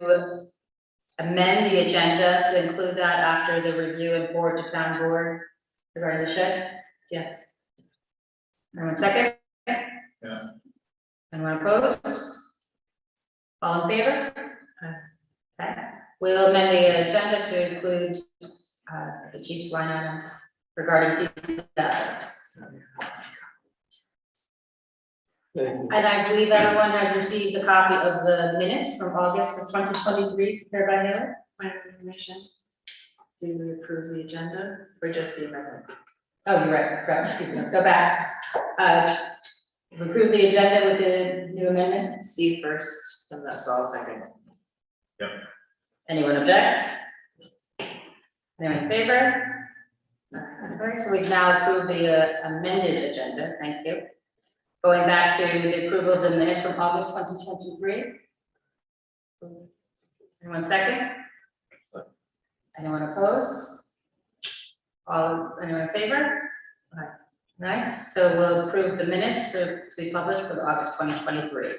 amend the agenda to include that after the review and forward to town board regarding the shed? Yes. Anyone second? Yeah. Anyone opposed? All in favor? Okay. We'll amend the agenda to include the chief's line item regarding seasonal assets. And I believe everyone has received a copy of the minutes from August of 2023 prepared by Haley. Point of information. Do we approve the agenda or just the amendment? Oh, you're right, excuse me, let's go back. Approve the agenda with the new amendment. Steve first, and that's all second. Anyone object? Anyone in favor? Okay, so we've now approved the amended agenda, thank you. Going back to the approval of the minutes from August 2023. Anyone second? Anyone opposed? Anyone in favor? All right, so we'll approve the minutes to be published for the August 2023.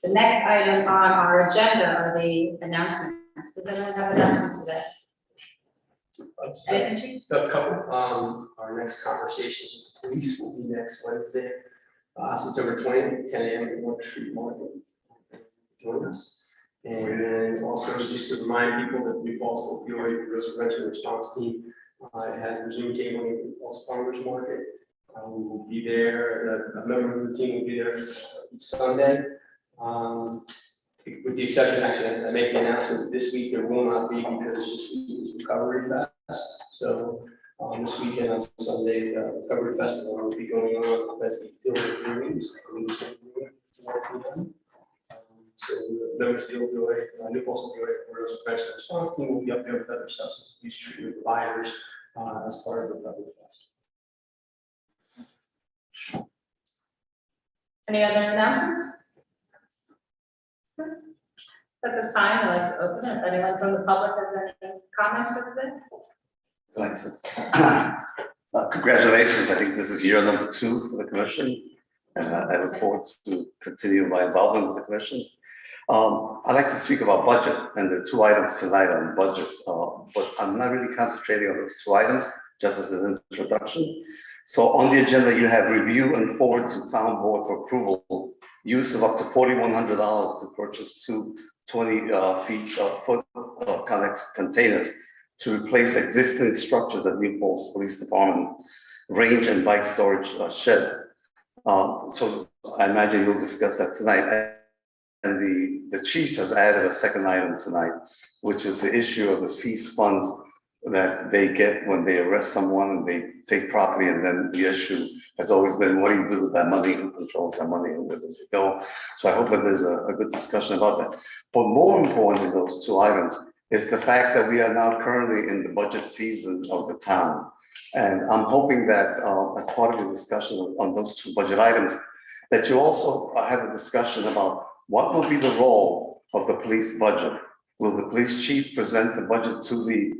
The next item on our agenda are the announcements. Does anyone have announcements today? Anything, Chief? A couple, our next conversations with the police will be next Wednesday, September 20th, 10 a.m. at North Street Market. Join us. And then also just to remind people that the New Paltz Opioid Prevention Response Team has resumed tabling at the Paltz Farmers Market. We will be there, a member of the team will be there each Sunday. With the exception, actually, I make the announcement this week there will not be because this week is Recovery Fest. So this weekend on Sunday, Recovery Festival will be going on at the Field of Dreams. So members of the opioid, New Paltz Opioid Prevention Response Team will be up there with other substance abuse treatment providers as part of the Recovery Fest. Any other announcements? At this time, I'd like to open it. If anyone from the public has any comments for today? Thanks. Congratulations. I think this is year number 2 for the commission, and I look forward to continue my involvement with the commission. I'd like to speak about budget, and there are 2 items tonight on budget, but I'm not really concentrating on those 2 items, just as an introduction. So on the agenda, you have review and forward to town board for approval, use of up to $4,100 to purchase 2 20-foot connex containers to replace existing structures at New Paltz Police Department range and bike storage shed. So I imagine you'll discuss that tonight. And the chief has added a second item tonight, which is the issue of the cease funds that they get when they arrest someone and they take property, and then the issue has always been, what do you do with that money? Who controls that money and where does it go? So I hope that there's a good discussion about that. But more important than those 2 items is the fact that we are now currently in the budget season of the town. And I'm hoping that as part of the discussion on those 2 budget items, that you also have a discussion about what will be the role of the police budget. Will the police chief present the budget to the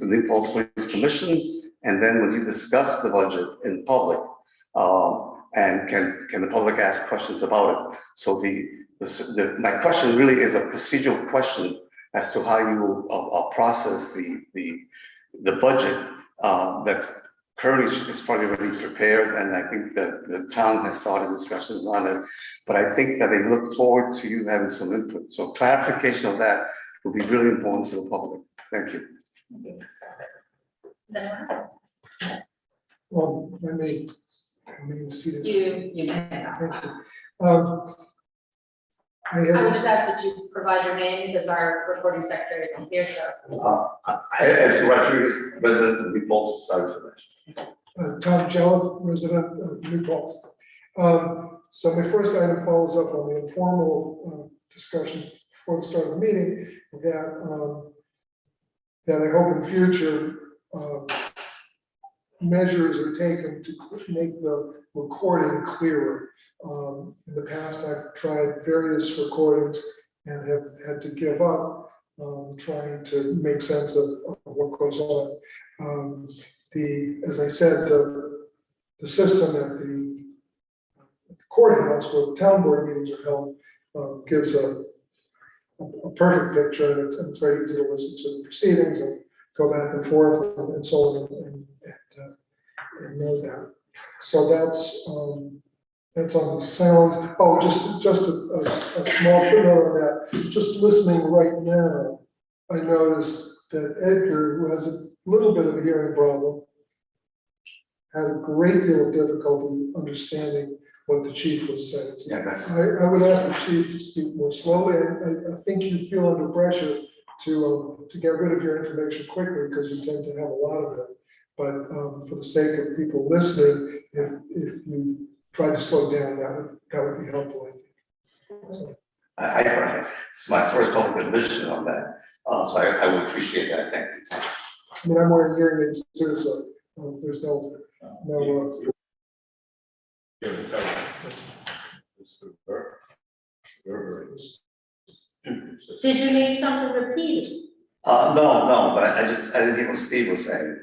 New Paltz Police Commission? And then will you discuss the budget in public? And can the public ask questions about it? So my question really is a procedural question as to how you will process the budget that's currently is probably already prepared, and I think that the town has started discussions on it. But I think that they look forward to you having some input. So clarification of that will be really important to the public. Thank you. Anyone else? Well, I may see it. You may. Thank you. I I would have, just ask that you provide your name because our recording secretary isn't here, so. As Rodriguez, resident of New Paltz, sorry for that. Tom Jelliff, resident of New Paltz. So my first item follows up on the informal discussion before the start of the meeting that I hope in future measures are taken to make the recording clearer. In the past, I've tried various recordings and have had to give up trying to make sense of what goes on. As I said, the system at the courthouse where the town board meetings are held gives a a perfect picture, and it's very easy to listen to the proceedings and go back and forth and so on and know that. So that's on the sound. Oh, just a small footnote on that. Just listening right now, I noticed that Edgar, who has a little bit of a hearing problem, had a great deal of difficulty understanding what the chief was saying. Yeah, that's, I would ask the chief to speak more slowly. I think you feel under pressure to get rid of your information quickly because you tend to have a lot of it. But for the sake of people listening, if you try to slow down, that would be helpful. So, it's my first public admission on that, so I would appreciate that, thank you. I mean, I'm wearing hearing aids too, so there's no. Did you need something repeated? No, but I didn't hear what Steve was saying.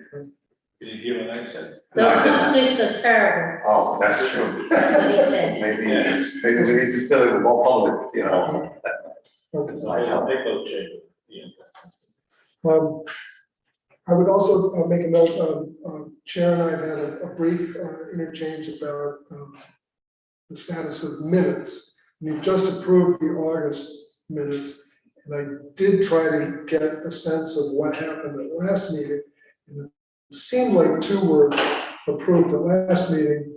Did you hear what I said? No, I didn't. acoustics are terrible. Oh, that's true. That's what he said. Maybe we need to fill it with more public, you know. Okay. It's a whole echo chamber. I would also make a note, Chair and I have had a brief interchange about the status of minutes. You've just approved the August minutes, and I did try to get a sense of what happened at the last meeting. And it seemed like two were approved at last meeting,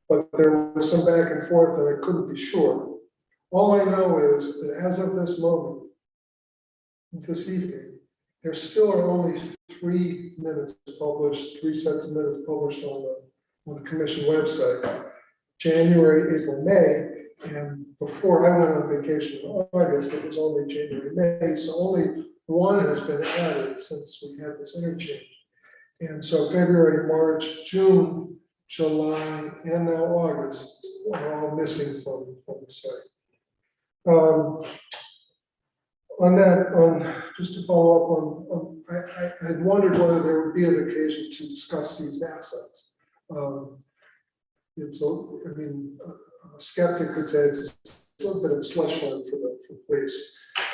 but there was some back and forth and I couldn't be sure. All I know is that as of this moment, this evening, there still are only 3 minutes published, 3 sets of minutes published on the commission website. January, April, May, and before I went on vacation in August, it was only January, May, so only one has been added since we had this interchange. And so February, March, June, July, and now August are all missing from the site. Just to follow up I had wondered whether there would be an occasion to discuss these assets. A skeptic could say it's a little bit of a slush fund for the police.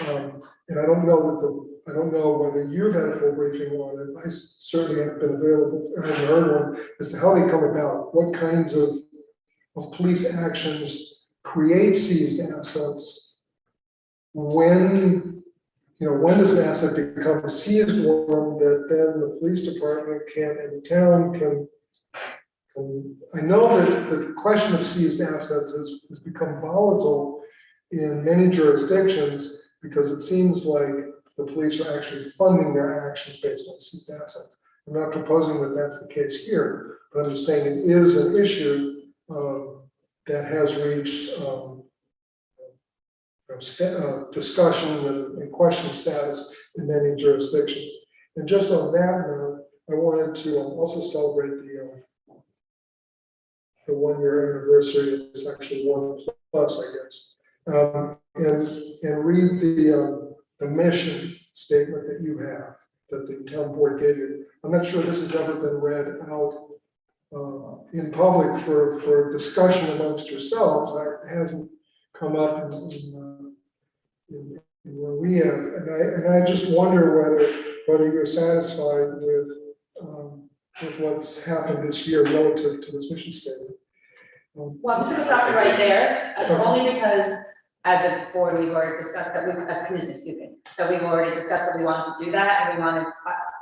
And I don't know whether you've had a full briefing on it. I certainly haven't been available, I haven't heard one as to how they come about, what kinds of police actions create seized assets, when does an asset become a seized one that then the police department and the town can. I know that the question of seized assets has become volatile in many jurisdictions because it seems like the police are actually funding their actions based on seized assets. I'm not proposing that that's the case here, but I'm just saying it is an issue that has reached discussion and question status in many jurisdictions. And just on that note, I wanted to also celebrate the 1-year anniversary. It's actually 1+, I guess, and read the mission statement that you have, that the town board gave you. I'm not sure this has ever been read out in public for discussion amongst yourselves. It hasn't come up in where we have, and I just wonder whether you're satisfied with what's happened this year relative to this mission statement. Well, I'm just gonna stop it right there, only because as a board, we've already discussed that, as a commission, excuse me, that we've already discussed that we wanted to do that, and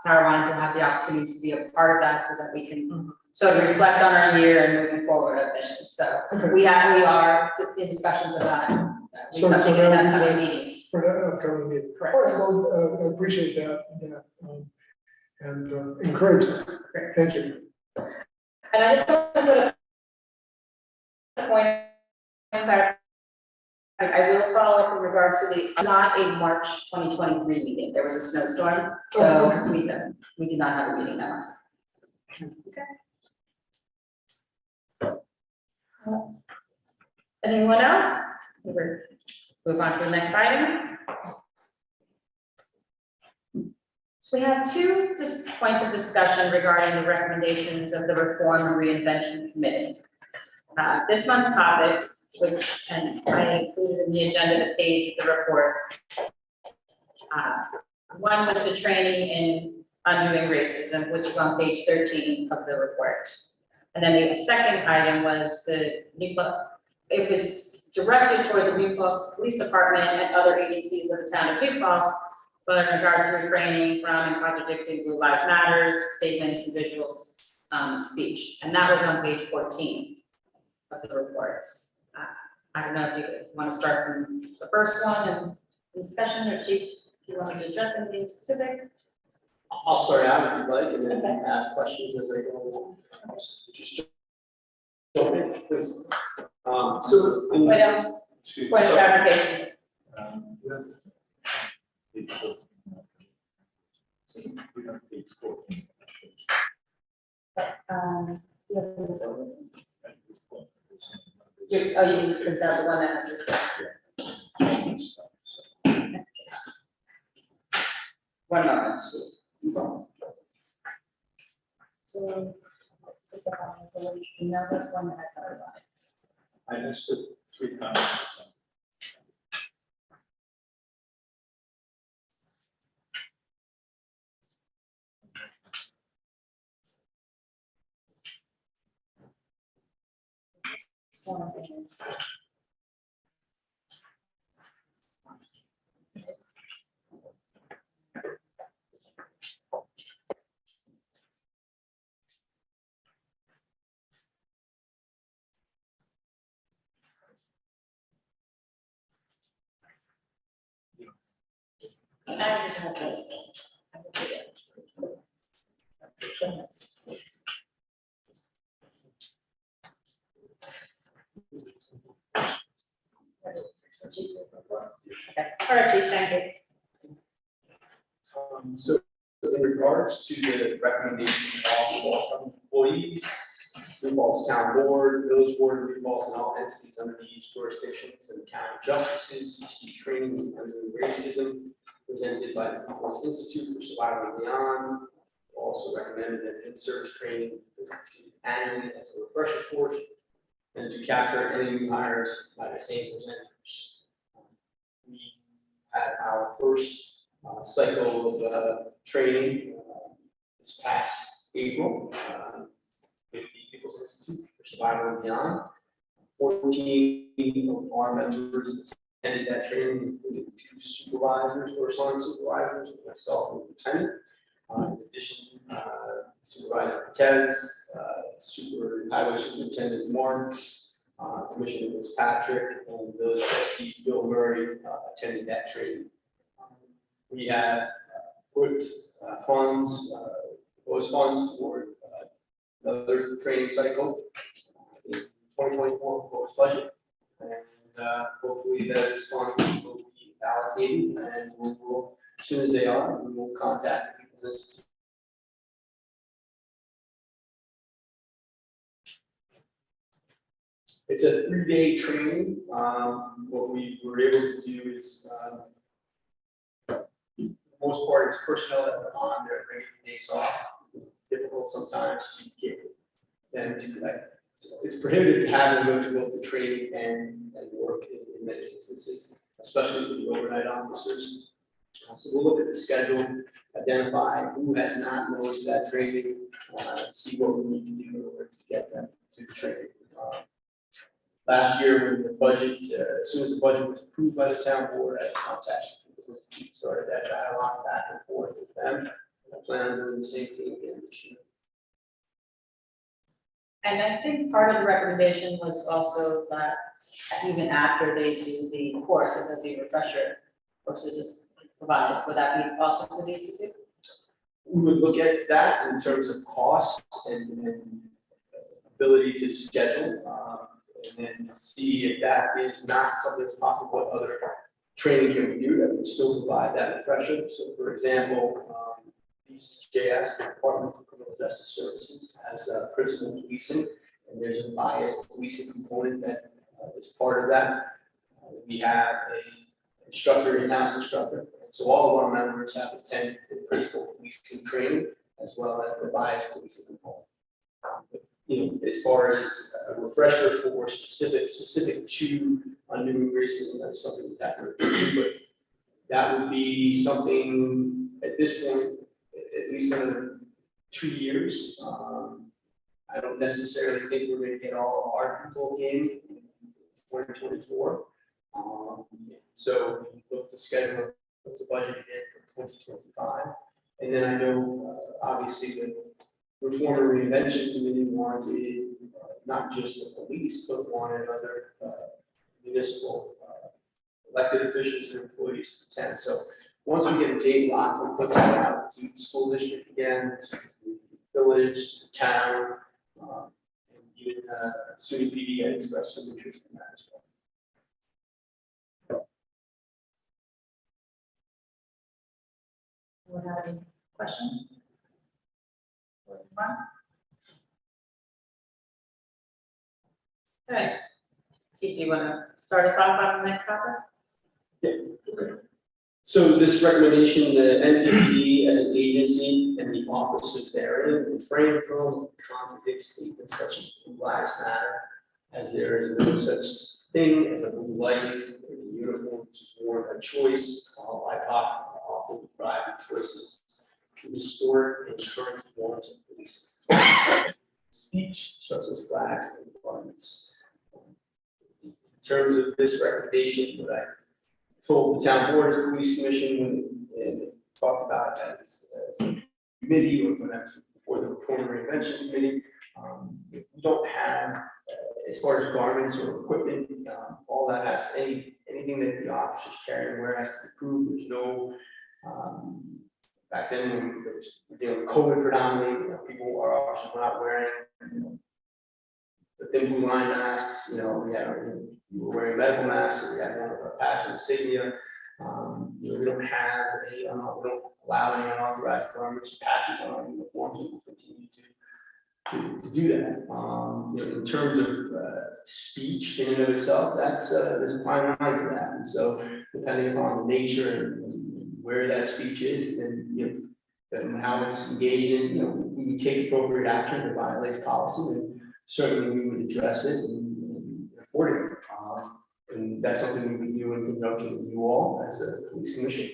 Tara wanted to have the opportunity to be a part of that so that we can sort of reflect on our year and moving forward our mission. So we are in discussions of that. So Something in that that would be upcoming like- meeting. For that upcoming meeting. Correct. All right, well, I appreciate that, and encourage that. Thank you. And I just want to put a point of clarification. I will follow up in regards to it's not a March 2023 meeting. There was a snowstorm, so Oh, we did not have a meeting that month. Okay. Anyone else? We'll move on to the next item. So we have two points of discussion regarding the recommendations of the Reform and Reinvention Committee. This month's topics, which, and I included in the agenda page of the reports. One was the training in undoing racism, which is on page 13 of the report. And then the second item was the it was directed toward the New Paltz Police Department and other agencies of the town of New Paltz, but in regards to refraining from and contradicting Blue Lives Matters statements and visual speech. And that was on page 14 of the reports. I don't know if you want to start from the first one and discussion, or Chief, if you wanted to address anything specific. I'll start out if you'd like, and then Okay. ask questions as I go along. Just jump in, please. So. in- Wait, point of clarification. That's page 14. We have page 14. Yeah, oh, you print out the one that has this. One moment. So, email this one that has our line. I missed it 3 times. This one is- I just have to- I have to do it. Okay, all right, Chief, thank you. So in regards to the recommendation of the Walls Town employees, the Walls Town Board, Village Board, and Walls and all entities under these jurisdictions and county justices who see training in undoing racism presented by the People's Institute for Survival and Beyond. Also recommended that in-service training is instituted annually as a refresher course, and to capture any new hires by the same presenters. We had our first cycle of training this past April with the People's Institute for Survival and Beyond. 14 of our members attended that training, including 2 supervisors, first line supervisors, myself and lieutenant. In addition, Supervisor Cortez, Highway Superintendent Marks, Commissioner Fitzpatrick, and Village Trustee Bill Murray attended that training. We have put funds, those funds toward another training cycle in 2024 proposed budget. And hopefully those funds will be allocated, and we will, as soon as they are, we will contact the People's Institute. It's a 3-day training. What we were able to do is, for the most part, it's personnel that are on their regular days off. It's difficult sometimes to get them to, like, it's prohibited to have them go to both the training and work in many instances, especially for the overnight officers. So we'll look at the schedule, identify who has not gone to that training, see what we need to do in order to get them to the training. Last year, when the budget, as soon as the budget was approved by the town board, I contacted people, started that dialogue back and forth with them. I plan on doing the same thing again this year. And I think part of the recommendation was also that even after they do the course, if there'll be refresher courses provided, would that be also to the institute? We would look at that in terms of cost and ability to schedule, and then see if that is not something that's possible, what other training can we do that would still provide that refresher. So for example, DCJS, the Department of Criminal Justice Services, has principal policing, and there's a biased policing component that is part of that. We have a instructor, in-house instructor, and so all of our members have attended the principal policing training as well as the biased policing component. as far as a refresher for specific to undoing racism, that's something that would do, but that would be something at this point, at least another 2 years. I don't necessarily think we're gonna get all of our people in 2024. So we look to schedule the budget again for 2025. And then I know, obviously, the Reform and Reinvention Committee wanted not just the police, but wanted other municipal elected officials and employees to attend. So once we get a date locked, we'll put that out to the school district again, to the village, to the town, and even SUNY PD had expressed some interest in that as well. Without any questions? Okay. Chief, do you want to start us off on the next topic? So this recommendation, the NPD as an agency and the office of therein refrain from contradict statements such as Blue Lives Matter, as there is no such thing as a blue life or a uniform which is worn a choice. BIPOC often deprived of choices to distort and turn norms of police speech, such as flags and garments. In terms of this recommendation, what I told the town board as police commission and talked about as a committee or whatever before the Reform and Reinvention Committee, we don't have, as far as garments or equipment, all that has anything that the officers carry and wear has to be approved. There's no, back then when there was, dealing with COVID predominantly, our officers were not wearing, the thin blue line masks, we were wearing medical masks, so we had one with our patch and insignia. We don't have we don't allow any unauthorized garments or patches on our uniforms, and we'll continue to do that. In terms of speech in and of itself, that's there's a fine line to that, and so depending upon the nature and where that speech is, and how it's engaged in, we would take appropriate action to violate policy, and certainly we would address it and report it. And that's something we would do in conjunction with you all as a police commission,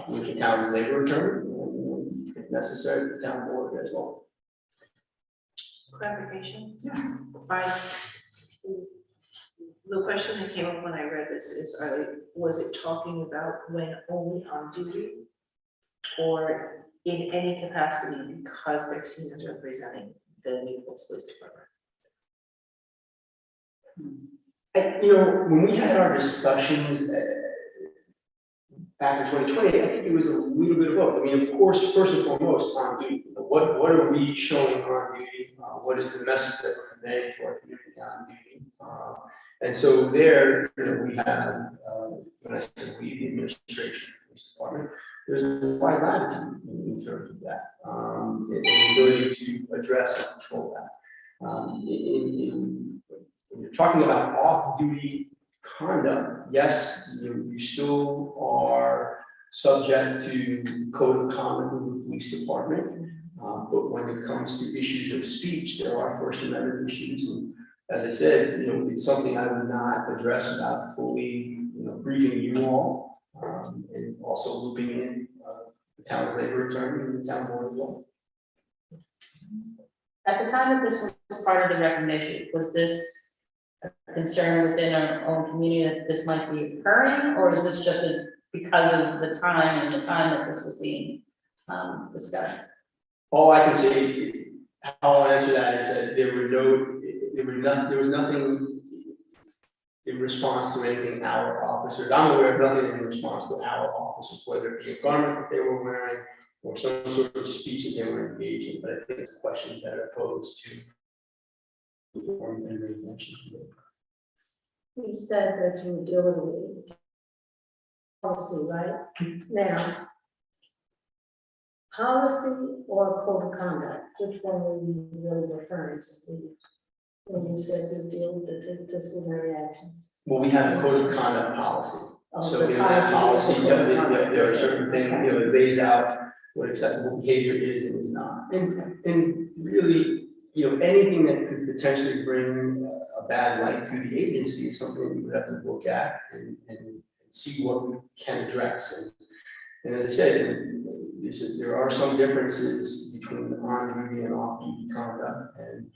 with the town's labor attorney, and if necessary, the town board as well. Clarification? The question that came up when I read this is, was it talking about when only on duty? Or in any capacity because they're seen as representing the Newport Police Department? When we had our discussions back in 2020, I think it was a little bit of both. I mean, of course, first and foremost, on duty. What are we showing on duty? What is the message that we're conveying to our community on duty? And so there, we have, when I say we, the administration, the police department, there's a wide latitude in terms of that, and the ability to address and control that. When you're talking about off-duty conduct, yes, you still are subject to code of conduct of the police department, but when it comes to issues of speech, there are First Amendment issues, and as I said, it's something I would not address without fully, briefing you all, and also looping in the town's labor attorney and the town board as well. At the time that this was part of the recommendation, was this a concern within our own community that this might be occurring, or is this just because of the time and the time that this was being discussed? All I can say, how I'll answer that is that there was nothing in response to anything our officers, I'm aware of nothing in response to our officers, whether it be a garment that they were wearing or some sort of speech that they were engaged in, but I think it's a question better posed to Reform and Reinvention. You said that you were dealing with policy, right? Now, policy or code of conduct, which one were you really referring to? When you said you deal with the disciplinary actions? Well, we have a code of conduct policy. Oh, So the in that policy policy, is the code of conduct. there are certain things, it lays out what acceptable behavior is and is not. And really, anything that could potentially bring a bad light to the agency is something we would have to look at and see what we can address. And as I said, there are some differences between on-duty and off-duty conduct, and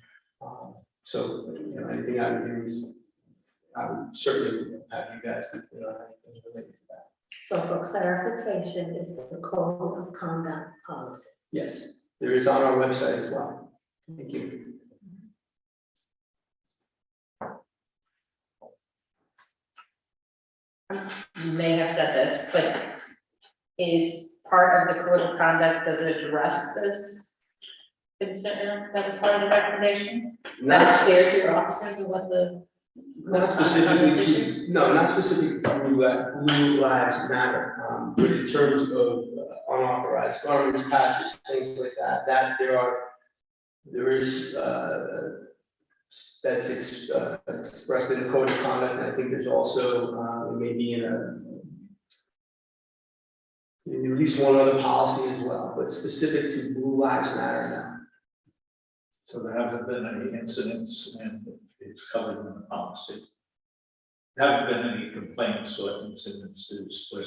so, anything I would do is, I would certainly have you guys related to that. So for clarification, is the code of conduct policy. Yes, there is on our website as well. Thank you. You may have said this, but is part of the code of conduct, does it address this? Incident that was part of the recommendation? That it's clear to your officers of what the. Not specifically not specifically to Blue Lives Matter, but in terms of unauthorized garments, patches, things like that, there is, that's expressed in the code of conduct, and I think there's also, maybe in at least one other policy as well, but specific to Blue Lives Matter now. So there haven't been any incidents and it's covered in the policy. There haven't been any complaints or incidences where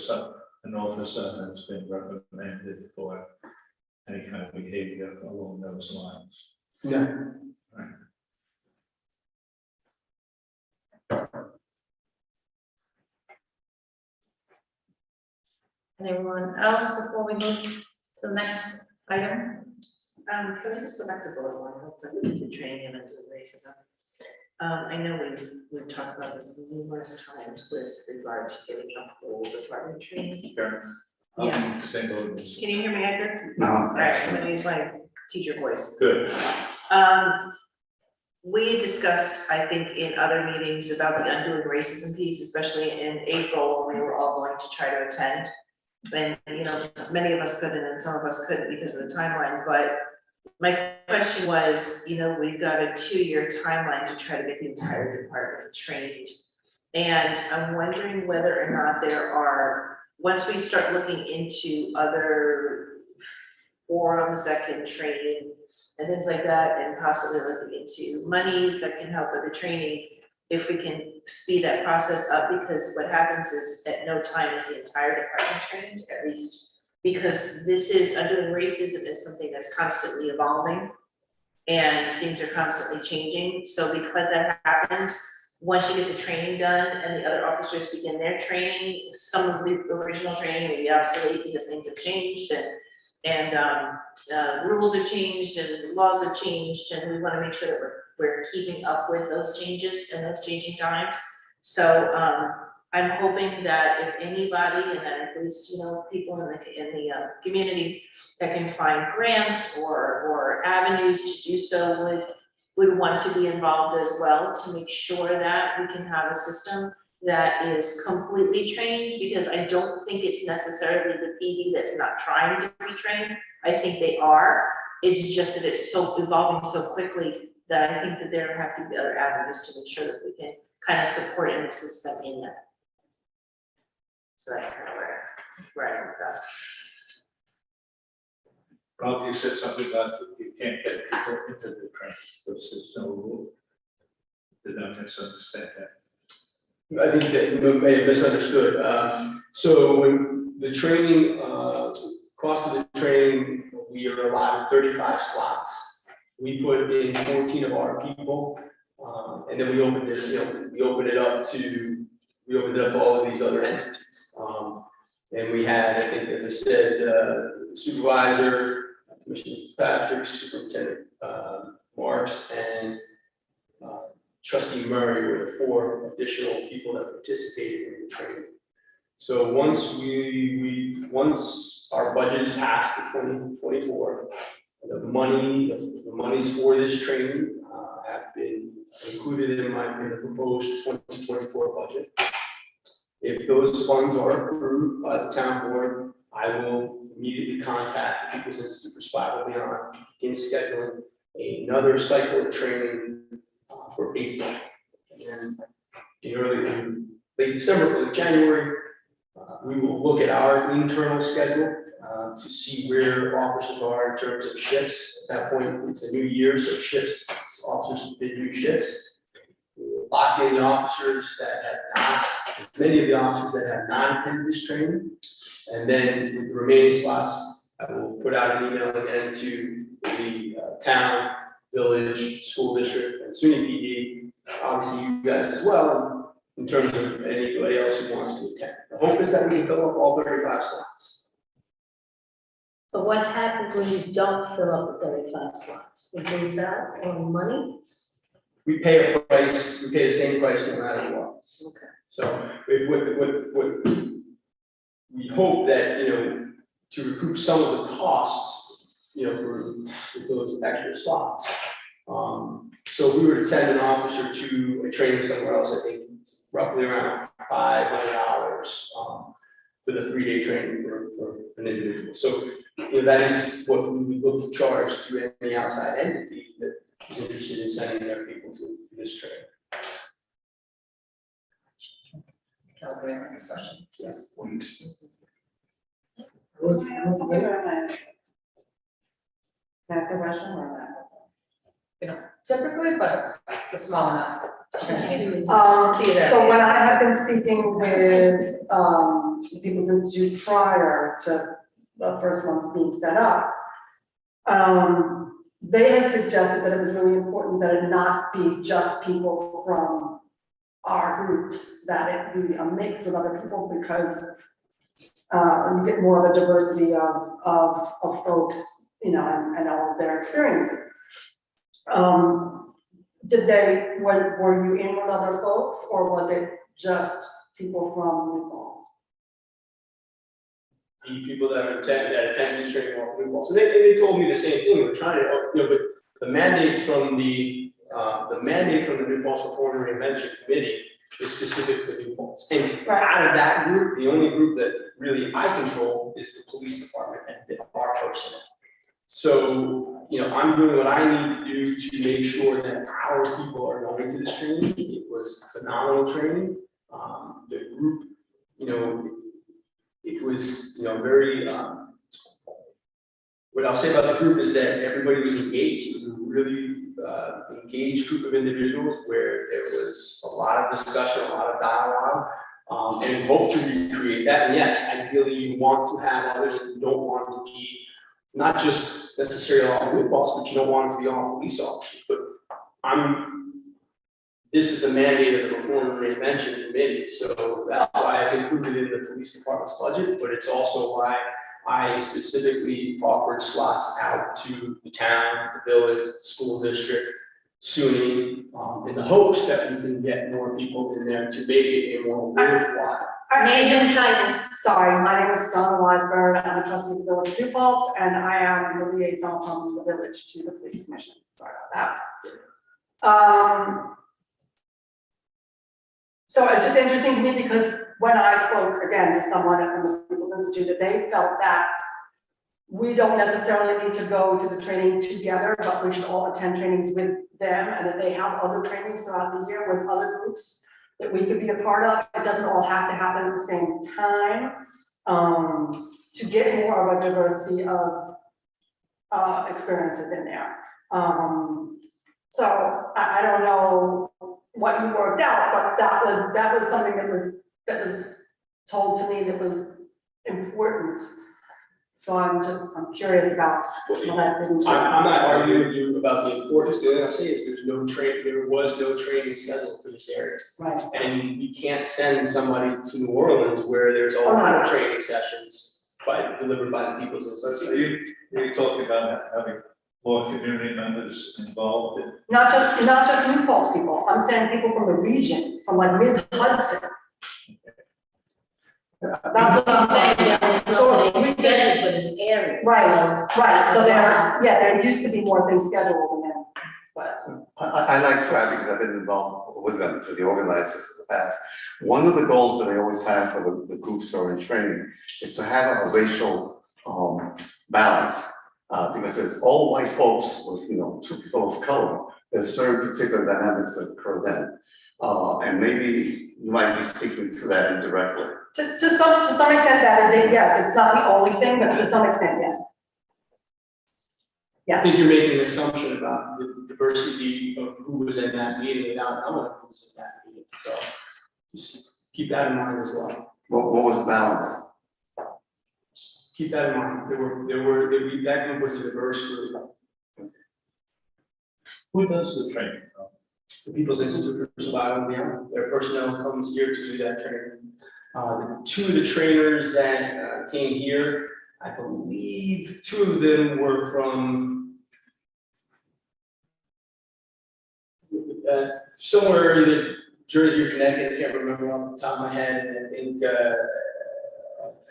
an officer has been reprimanded for any kind of behavior along those lines. No. Anyone else before we move to the next item? Can we just go back to bullet one, real quick, the training and the racism? I know we've talked about this numerous times with regard to getting a whole department training. Yeah. Single. Can you hear me, Edgar? No. All right, I'm gonna use my teacher voice. Good. We discussed, I think, in other meetings about the undoing racism piece, especially in April, when we were all going to try to attend. And, many of us couldn't and some of us couldn't because of the timeline, but my question was, we've got a 2-year timeline to try to get the entire department trained. And I'm wondering whether or not there are, once we start looking into other forums that can train and things like that, and possibly looking into monies that can help with the training, if we can speed that process up, because what happens is at no time is the entire department trained, at least, because this is, undoing racism is something that's constantly evolving and things are constantly changing. So because that happens, once you get the training done and the other officers begin their training, some of the original training may be obsolete because things have changed and rules have changed and laws have changed, and we want to make sure that we're keeping up with those changes and those changing times. So I'm hoping that if anybody, and that includes, people in the community that can find grants or avenues to do so would want to be involved as well, to make sure that we can have a system that is completely trained, because I don't think it's necessarily the PD that's not trying to be trained. I think they are. It's just that it's so evolving so quickly that I think that there have to be other avenues to ensure that we can kind of support and assist them in that. So that's kind of where I am with that. Rob, you said something about you can't get people into the training, because there's no rule. Did I misunderstand that? I think that you may have misunderstood. So when the training, cost of the training, we are allowed 35 slots. We put in 14 of our people, and then we opened it, we opened it up to all of these other entities. And we had, I think, as I said, supervisor, Commissioner Patrick, Superintendent Marks, and Trustee Murray were the 4 additional people that participated in the training. So once our budget is passed for 2024, the monies for this training have been included in the proposed 2024 budget. If those funds are approved by the town board, I will immediately contact the People's Institute for Spinal Beyond to begin scheduling another cycle of training for April. And in late December, early January, we will look at our internal schedule to see where officers are in terms of shifts. At that point, it's a new year, so shifts, officers did new shifts. Lock in the officers that had not, as many of the officers that had not attended this training. And then with the remaining slots, I will put out an email again to the town, village, school district, and SUNY PD, obviously you guys as well, in terms of anybody else who wants to attend. The hope is that we can fill up all 35 slots. But what happens when you don't fill up the 35 slots? It moves out on money? We pay a price, we pay the same price no matter what. Okay. So we hope that, to recoup some of the costs, for those extra slots. So if we were to send an officer to a training somewhere else, I think it's roughly around $500 for the 3-day training for an individual. So, that is what we would look to charge to any outside entity that is interested in sending their people to this training. Councilor, your next question. Ask a question or not? Typically, but it's a small enough. So when I have been speaking with, the People's Institute prior to the first month being set up, they had suggested that it was really important that it not be just people from our groups, that it be a mix with other people, because you get more of a diversity of folks, and all of their experiences. Were you in with other folks, or was it just people from New Paltz? The people that attend this training are New Paltz. So they told me the same thing. We're trying to, but the mandate from the New Paltz Reform and Reinvention Committee is specific to New Paltz. And out of that group, the only group that really I control is the police department and our personnel. So, I'm doing what I need to do to make sure that our people are going to this training. It was phenomenal training. The group, it was, very, what I'll say about the group is that everybody was engaged. It was a really engaged group of individuals where there was a lot of discussion, a lot of dialogue, and we hope to recreate that. And yes, ideally you want to have others that you don't want to be not just necessarily all New Paltz, but you don't want it to be all police officers. But this is the mandate of the Reform and Reinvention Committee, so that's why it's included in the police department's budget, but it's also why I specifically offered slots out to the town, the village, the school district, SUNY, in the hopes that we can get more people in there to make it a more worthwhile. Name and title. Sorry, my name is Donna Weisberg. I'm a trustee of the Village of New Paltz, and I am the liaison from the village to the police commission. Sorry about that. So it's just interesting to me because when I spoke again to someone from the People's Institute, that they felt that we don't necessarily need to go to the training together, but we should all attend trainings with them, and that they have other trainings throughout the year with other groups that we could be a part of. It doesn't all have to happen at the same time, to get more of a diversity of experiences in there. So I don't know what you worked out, but that was something that was told to me that was important. So I'm curious about how that didn't. I'm not arguing with you about the importance. The only thing I'll say is there was no training scheduled for this area. Right. And you can't send somebody to New Orleans where there's a lot of training sessions delivered by the People's Institute. So you're talking about having more community members involved in. Not just New Paltz people. I'm saying people from the region, from like mid-Hudson. That's what I'm saying. So we scheduled for this area. Right. So there used to be more things scheduled than that, but. I like SWAT because I've been involved with them, with the organizers in the past. One of the goals that I always have for the groups who are in training is to have a racial balance. Because it's all white folks with, 2 people of color, there's certain particular dynamics that occur then. And maybe you might be speaking to that indirectly. To some extent, that is it, yes, it's not the only thing, but to some extent, yes. I think you're making an assumption about the diversity of who was in that meeting without knowing who was in that meeting, so just keep that in mind as well. What was the balance? Just keep that in mind, that group was a diverse group. Who does the training? The People's Institute for Survival and Beyond, their personnel comes here to do that training. The two of the trainers that came here, I believe two of them were from somewhere either Jersey or Connecticut, I can't remember off the top of my head, and I think I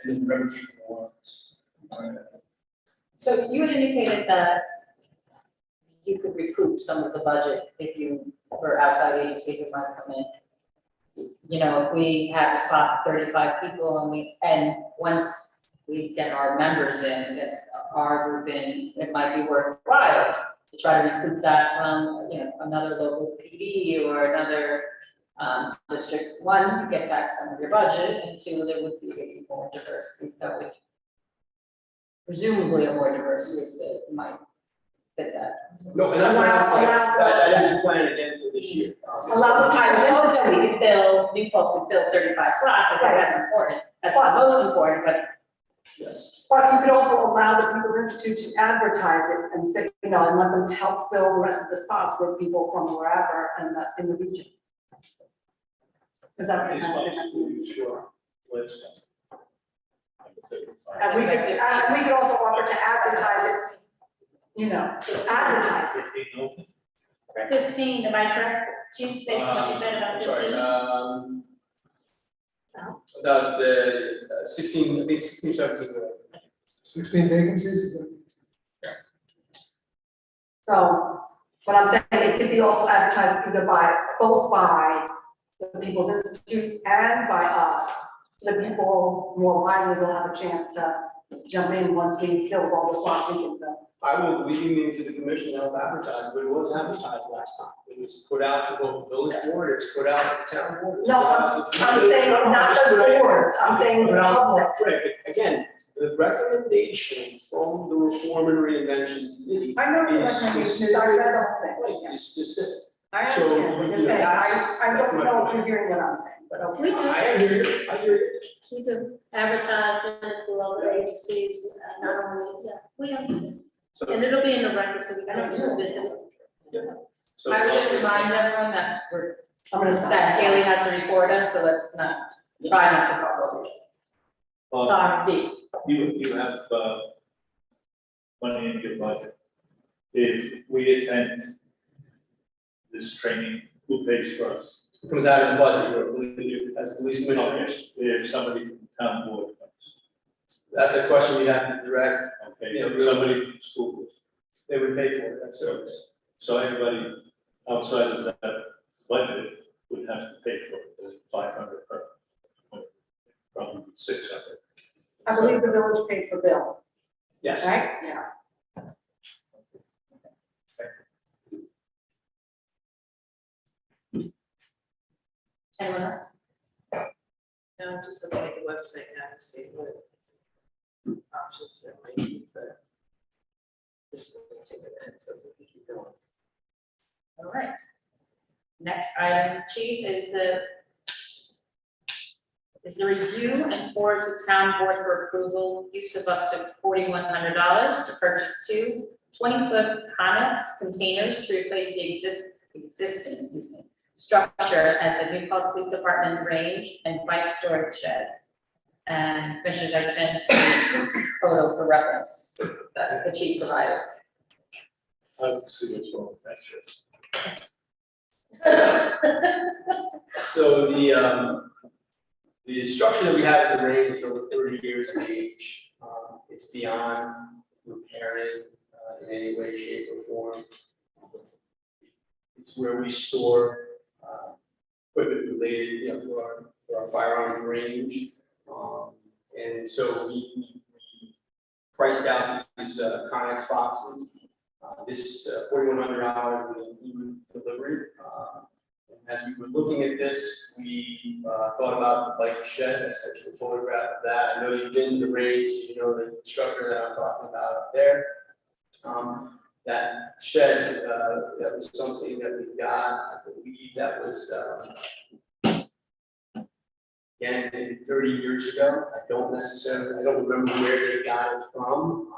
didn't remember keeping the ones. So you had indicated that you could recoup some of the budget if you, for outside agency who might come in. You know, if we have a spot for 35 people and once we get our members in, get our group in, it might be worthwhile to try to recoup that from, you know, another local PD or another district. One, you get back some of your budget, and two, there would be a more diverse group that would, presumably a more diverse group that might fit that. No, and I'm that is the plan again for this year. Allow the I People's hope that we Institute, could fill, new folks could fill 35 slots, I think that's important, that's the most important, but Yes. but you could also allow the People's Institute to advertise it and say, you know, and let them help fill the rest of the spots with people from wherever in the region. Because that's the kind of thing. Sure. And we could also offer to advertise it, you know, advertise it. 15, am I correct? Chief, based on what you said about 15? Sorry, about 16, I think 16, 17. 16 vacancies, is that? So, what I'm saying, it could be also advertised either both by the People's Institute and by us. So the people more widely will have a chance to jump in once we fill all the slots we can fill. I will leave it to the commission to help advertise, but it was advertised last time. It was put out to both the village board, it was put out to the town board. it was No, put out to- I'm saying not the boards, I'm saying the Put out- public. Correct, but again, the recommendation from the Reform and Reinvention Committee I know the is recommendation is, I read the whole thing. right, is specific. I So, understand. I'm you- just saying, that's- I that's don't my know if point. you're hearing what I'm saying, but okay. We do. I am here, I hear you. We could advertise it through other agencies, not only, yeah, we understand. So, And it'll be in the record, so we can visit. so I would just also- remind everyone that I'm gonna stop. that Haley has to report us, so let's not, try not to talk over it. Sorry, Steve. You have money in your budget. If we attend this training, who pays for us? It comes out of the budget, you as police commissioners. If somebody from the town board comes, That's a question you have to direct, okay, Yeah, if really. somebody from the school board. they would pay for it, that service. So anybody outside of that budget would have to pay for it, the 500 per, probably 600. I believe the village paid for Bill, Yes. right? Yeah. Anyone else? Now I'm just looking at the website now to see what options there might be, but just take a minute so we can keep going. All right. Next item, Chief, is the review and forward to town board for approval, use of up to $4,100 to purchase two 20-foot Connex containers to replace the existing structure at the New Paltz Police Department range and bike storage shed. And Commissioners, I sent a photo for reference that the chief provided. I would see what's wrong with that shit. So the structure that we have at the range is over 30 years of age. It's beyond repairing in any way, shape, or form. It's where we store equipment related, you know, to our firearms range. And so we priced out these Connex boxes. This $4,100 will include delivery. And As we were looking at this, we thought about the bike shed. I sent you a photograph of that. I know you've been to the range, you know the structure that I'm talking about up there. That shed, that was something that we got, I believe that was, again, maybe 30 years ago. I don't remember where they got it from,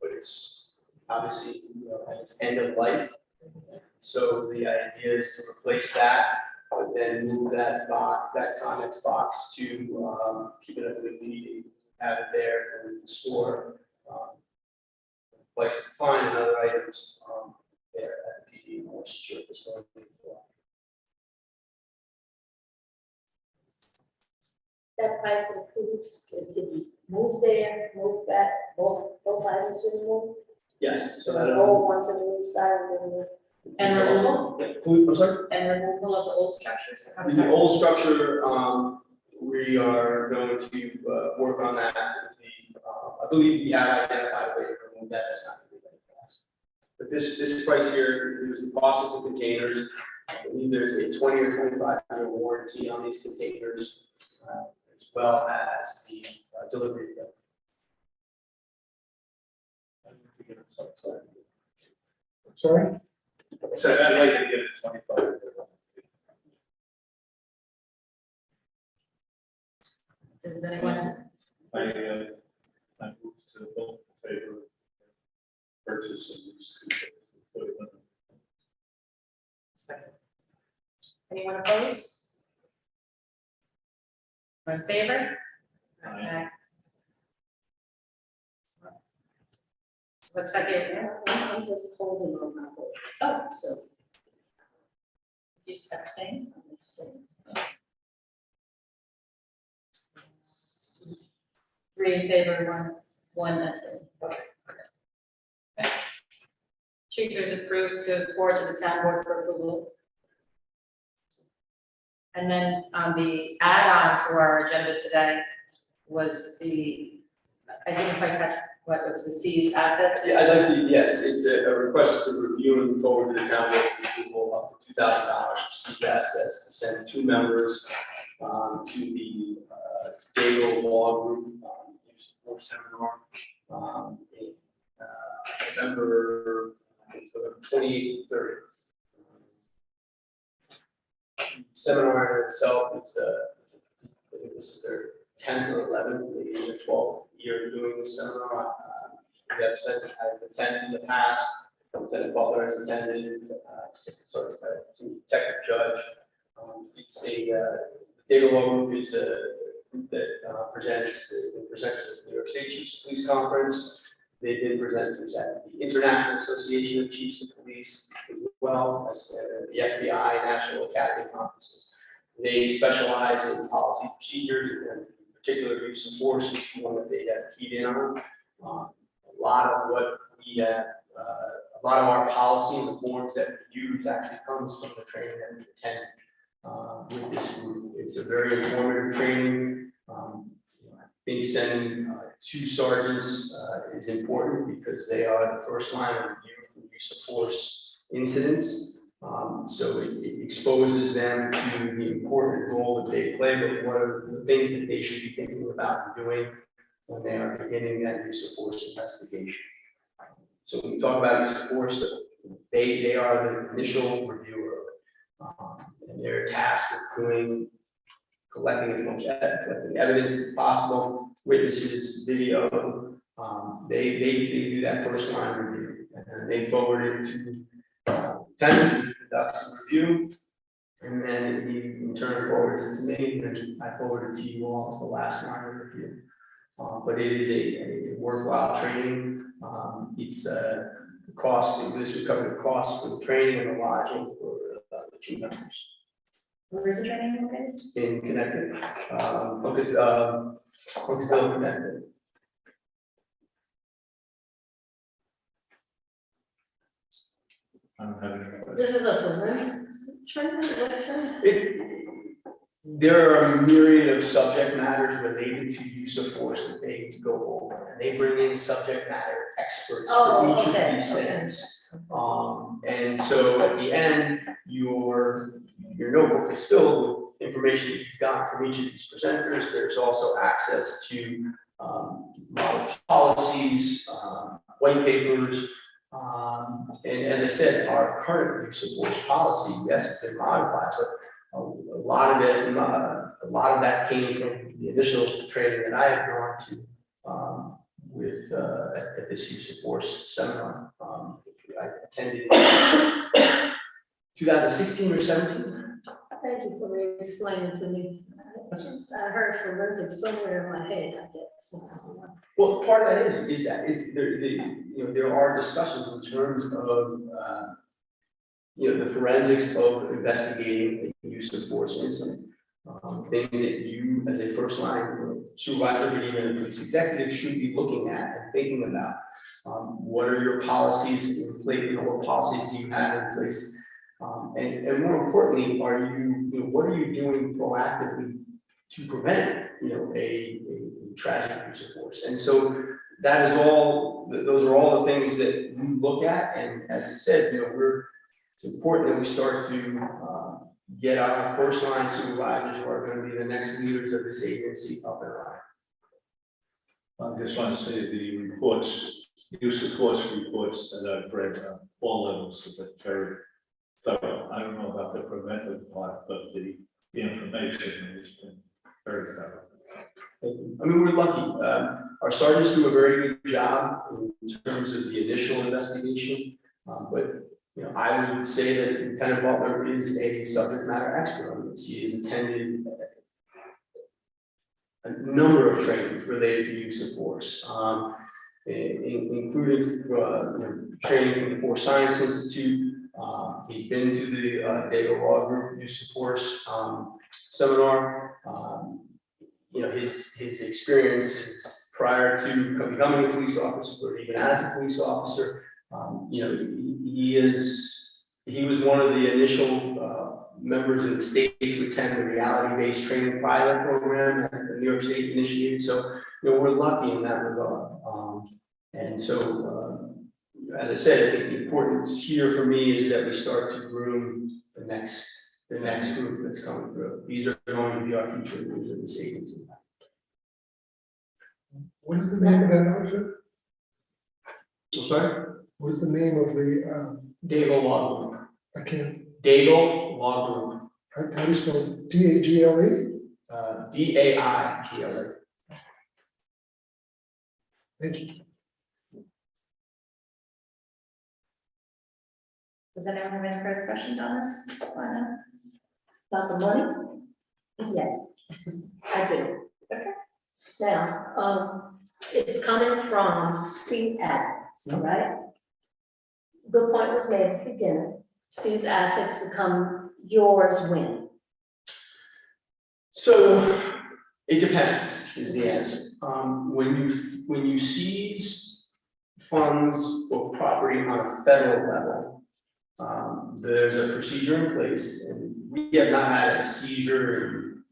but it's obviously, you know, at its end of life. So the idea is to replace that, but then move that box, that Connex box to keep it at the PD, have it there and store place to find and other items there at the PD, more secure facility. That price includes, if you move there, move back, both items will move. Yes, so So that the old ones on the new side and then And removal, I'm sorry? and removal of the old structures, so how does The that? old structure, we are going to work on that. I believe we have identified a way to remove that. That's not going to be very fast. But this price here is the cost of the containers. I believe there's a 20 or 25-year warranty on these containers, as well as the delivery. Sorry? So I'd like to give it 25. Does anyone, I move to vote in favor of purchase of these equipment. anyone opposed? Or in favor? Aye. Okay. Looks like it, I'm just holding on my vote. oh, So you abstain? I'm saying, 3 in favor, one abstain. Okay. Teachers approved to forward to the town board for approval. And then on the add-on to our agenda today was I didn't quite catch what it was, the seized assets. Yeah, I'd like to, yes, it's a request to review and forward to the town board for approval up to $2,000 for seized assets to send 2 members to the Daigle Law Group Youth Support Seminar in November 28th and 30th. Seminar itself is I think this is their 10th or 11th, maybe the 12th year doing this seminar. We have said I've attended in the past, Lieutenant Butler has attended, detective judge. It's the Daigle Law Group is a group that presents at the New York State Chiefs of Police Conference. They've been presenters at the International Association of Chiefs of Police, as well as the FBI National Academy conferences. They specialize in policy procedures and in particular use of force, which is one that they have keyed in on. A lot of what we have, a lot of our policy and the forms that we use actually comes from the training that we attend with this group. It's a very informative training. I think sending 2 sergeants is important because they are the first line of review for use of force incidents. So it exposes them to the important role that they play, but what are the things that they should be thinking about doing when they are beginning that use of force investigation. So when we talk about use of force, they are the initial reviewer, and they're tasked with collecting as much evidence as possible, witnesses, video. They do that first line review, and then they forward it to lieutenant, who conducts a review, and then he in turn forwards it to me, and then I forward it to you all as the last line of review. But it is a worthwhile training. It's the cost, this would cover the cost for the training and the lodging for the 2 members. Where is the training located? In Connecticut, Oakville, Connecticut. I don't have any questions. this is a forensics training, what training? There are a myriad of subject matters related to use of force that they need to go over, and they bring in subject matter experts for Oh, each of okay, these okay. things. And so at the end, your notebook is filled with information that you've got from each of these presenters. There's also access to model policies, white papers. And as I said, our current use of force policy, yes, it's been modified, but a lot of that came from the initial training that I had gone to with at this use of force seminar. I attended 2016 or 17. Thank you for explaining to me. I heard forensic somewhere in my head, I guess. Well, part of that is that there are discussions in terms of the forensics of investigating the use of force incident. Things that you as a first line supervisor, but even a police executive should be looking at and thinking about. What are your policies in place? What policies do you have in place? And more importantly, what are you doing proactively to prevent, a tragic use of force? And so that is those are all the things that we look at. And as I said, it's important that we start to get our first line supervisors who are going to be the next leaders of this agency up and running. I just want to say the reports, use of force reports that I've read, all levels have been very thorough. I don't know about the preventive part, but the information has been very thorough. I mean, we're lucky. Our sergeants do a very good job in terms of the initial investigation, but I would say that Lieutenant Butler is a subject matter expert on this. He has attended a number of trainings related to use of force, including training from the Force Science Institute. He's been to the Dago Law Group use of force seminar. His experiences prior to becoming a police officer, or even as a police officer, he was one of the initial members of the state to attend the reality-based training pilot program that New York State initiated. So, we're lucky in that regard. And so, as I said, I think the importance here for me is that we start to groom the next group that's coming through. These are going to be our future leaders of this agency. What is the name of that outfit? I'm sorry? What is the name of the, Dago Law Group. I can't, Dago Law Group. how do you spell it? D-A-G-L-E? DAIGLA. Thank you. Does anyone have any further questions on this? About the money? Yes, I do. Okay. Now, it's coming from C's assets, right? Good point was made at the beginning. C's assets become yours when? So it depends, is the answer. When you seize funds or property on a federal level, there's a procedure in place, and we have not had a seizure in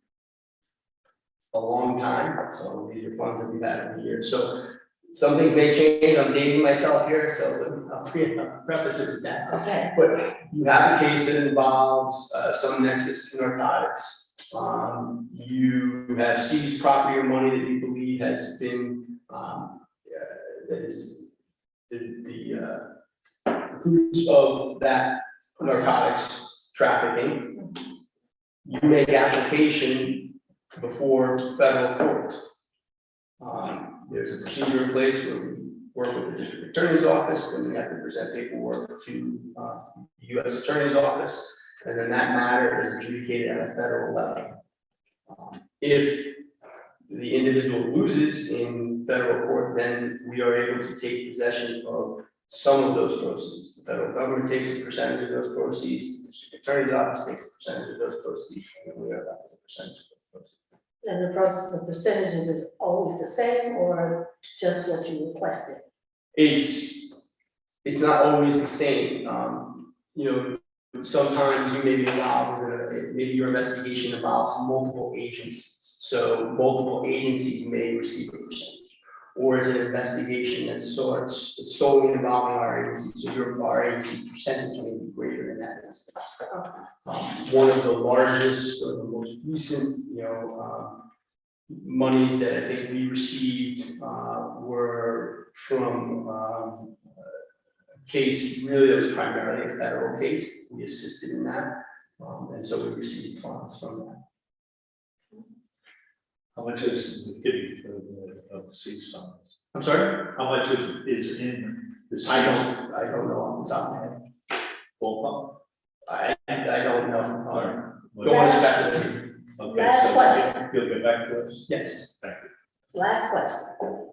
a long time. So these are funds that we've had over the years. So some things may change. I'm dating myself here, so I'll preface it with that. Okay. But you have a case that involves some nexus to narcotics. You have seized property or money that you believe has been that is the fruits of that narcotics trafficking. You make application before federal court. There's a procedure in place where we work with the district attorney's office, and we have to present paperwork to the U.S. attorney's office, and then that matter is adjudicated at a federal level. If the individual loses in federal court, then we are able to take possession of some of those proceeds. The federal government takes a percentage of those proceeds, the district attorney's office takes a percentage of those proceeds, and we are left with a percentage of those proceeds. And the percentages is always the same or just what you requested? It's not always the same. Sometimes you may be involved in maybe your investigation involves multiple agencies. So multiple agencies may receive a percentage. or it's an investigation that's solely involving our agency, so our agency percentage may be greater in that instance. One of the largest or the most recent, monies that I think we received were from a case really that was primarily a federal case. We assisted in that, and so we received funds from that. How much is the kitty for the seats on this? I'm sorry? How much is in the seats? I don't know off the top of my head. Ballpark? I don't know. Or- Don't want to speculate. Okay, Last so question. you'll get back to us? Yes. Thank you. Last question.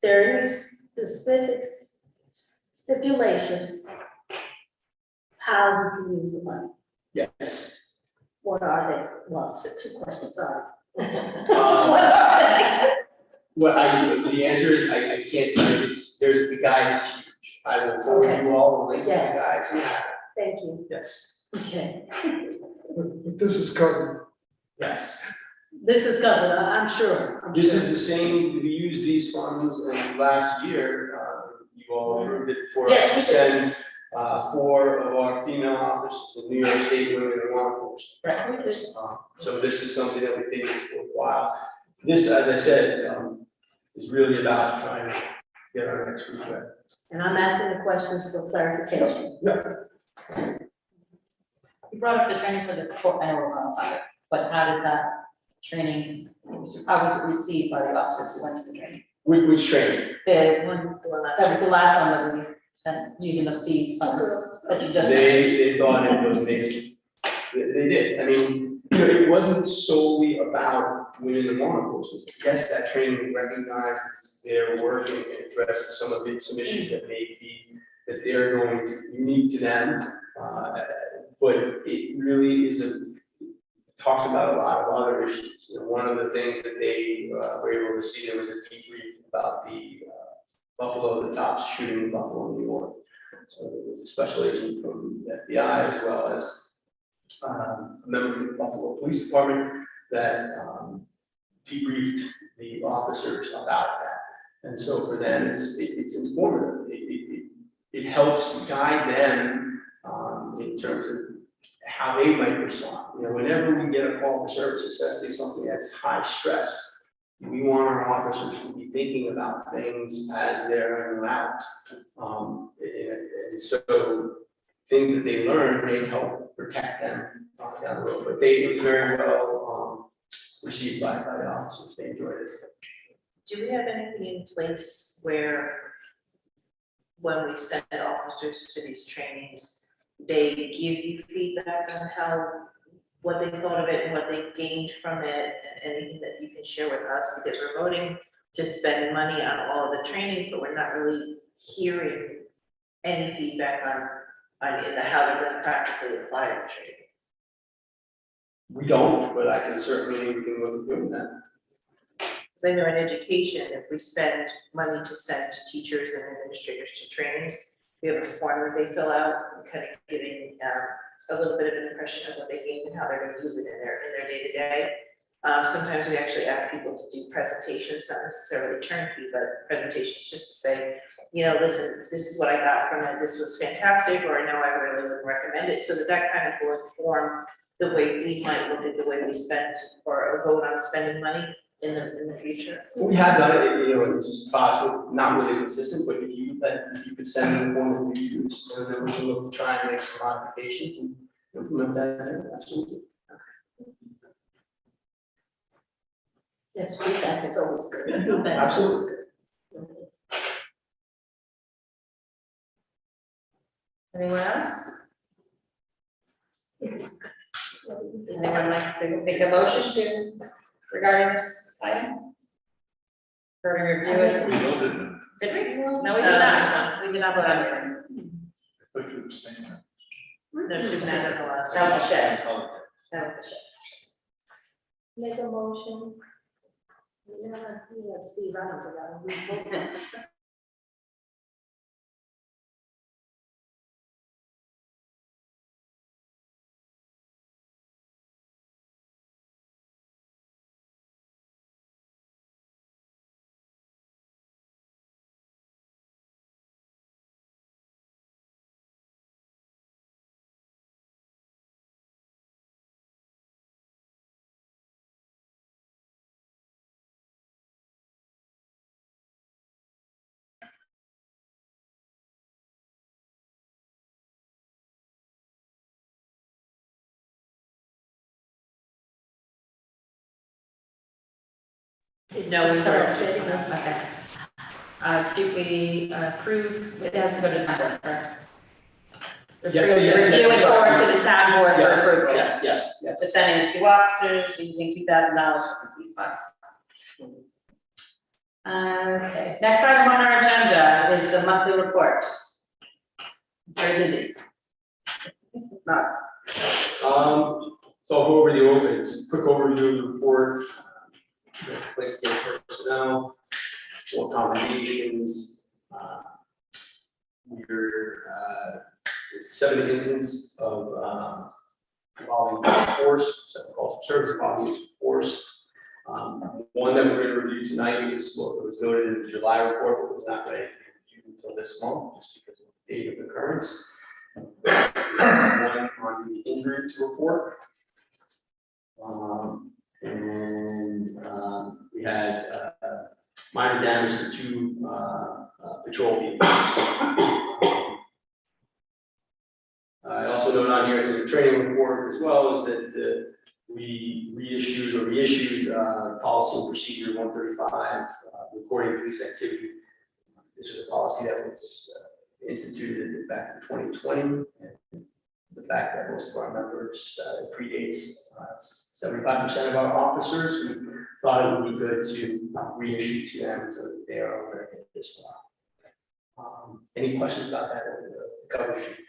There is specific stipulations how we can use the money. Yes. What are they? Well, it's 2 questions, sorry. Um, What are they? the answer is, I can't tell you, there's the guide is huge. I will forward you all the link to the Yes. guide. You have it. Thank you. Yes, Okay. But this is covered. yes. This is covered, I'm sure. I'm This sure. is the same, we used these funds last year, you all approved it for us Yes, to we did. send 4 of our female officers to New York State Women in Law Enforcement. Right. So this is something that we think is worthwhile. This, as I said, is really about trying to get our next group ready. And I'm asking the questions for clarification. You brought up the training for the court, I know we're on fire, but how did that training, how was it received by the officers who went to the training? Which training? The one, that was the last one that we sent, using the C's funds, that you just. They thought it was amazing. They did. I mean, it wasn't solely about women in law enforcement. Yes, that training recognizes their work and addresses some issues that may be, that they're going to, unique to them. But it really is talks about a lot of other issues. One of the things that they were able to see, there was a debrief about the Buffalo, the Tops shooting in Buffalo, New York. So there was a special agent from the FBI as well as a member from the Buffalo Police Department that debriefed the officers about that. And so for them, it's informative. It helps guide them in terms of how they might respond. Whenever we get a call for service, especially something that's high stress, we want our officers to be thinking about things as they're en route. And so things that they learn may help protect them down the road. But it was very well received by the officers. They enjoyed it. Do we have anything in place where when we send officers to these trainings, they give you feedback on what they thought of it and what they gained from it, and anything that you can share with us? Because we're voting to spend money on all of the trainings, but we're not really hearing any feedback on how they're going to practically apply the training. We don't, but I can certainly, we can look at doing that. Because I know in education, if we spend money to send teachers and administrators to trainings, we have a form that they fill out, kind of giving a little bit of an impression of what they gained and how they're going to use it in their day-to-day. Sometimes we actually ask people to do presentations, not necessarily turnkey, but presentations just to say, listen, this is what I got from it, this was fantastic, or I know I really would recommend it, so that kind of will inform the way we might look at the way we spend or vote on spending money in the future. We have done it, it's just possible, not really consistent, but if you could send me the form that you use, and then we can look to try and make some modifications and implement that, absolutely. Yes, feedback is always good. Yeah, Feedback is always absolutely. good. Anyone else? Anyone like to make a motion to regarding this item? For review it? We voted, Did we? No, we did not. We did not vote on this one. I thought you were saying that. No, she was at the last. That was the shed. Oh, That was the shed. Make a motion. Yeah, Steve, I don't forget. It's No, just we've covered already- city. Okay. To be approved, it hasn't go to the town board, correct? Yeah, Approve, yes, review yes, and forward to the town board for Yes, approval. yes. The sending of 2 officers, using $2,000 for these funds. Okay, next item on our agenda is the monthly report. Very busy. Mark. So I'll go over the overview, just a quick overview of the report. Landscape personnel, what accommodations. It's 7 incidents of involving force, 7 calls for service involving use of force. One that we're going to review tonight is what was noted in the July report, but was not ready to be reviewed until this month, just because of the date of occurrence. One on the injury to report. We had minor damage to 2 patrol vehicles. I also note on here, it's in the training report as well, is that we reissued policy and procedure 135, reporting police activity. This was a policy that was instituted back in 2020. And the fact that most of our members predates 75% of our officers, we thought it would be good to reissue to them so that they are aware of it as well. Any questions about that on the cover sheet?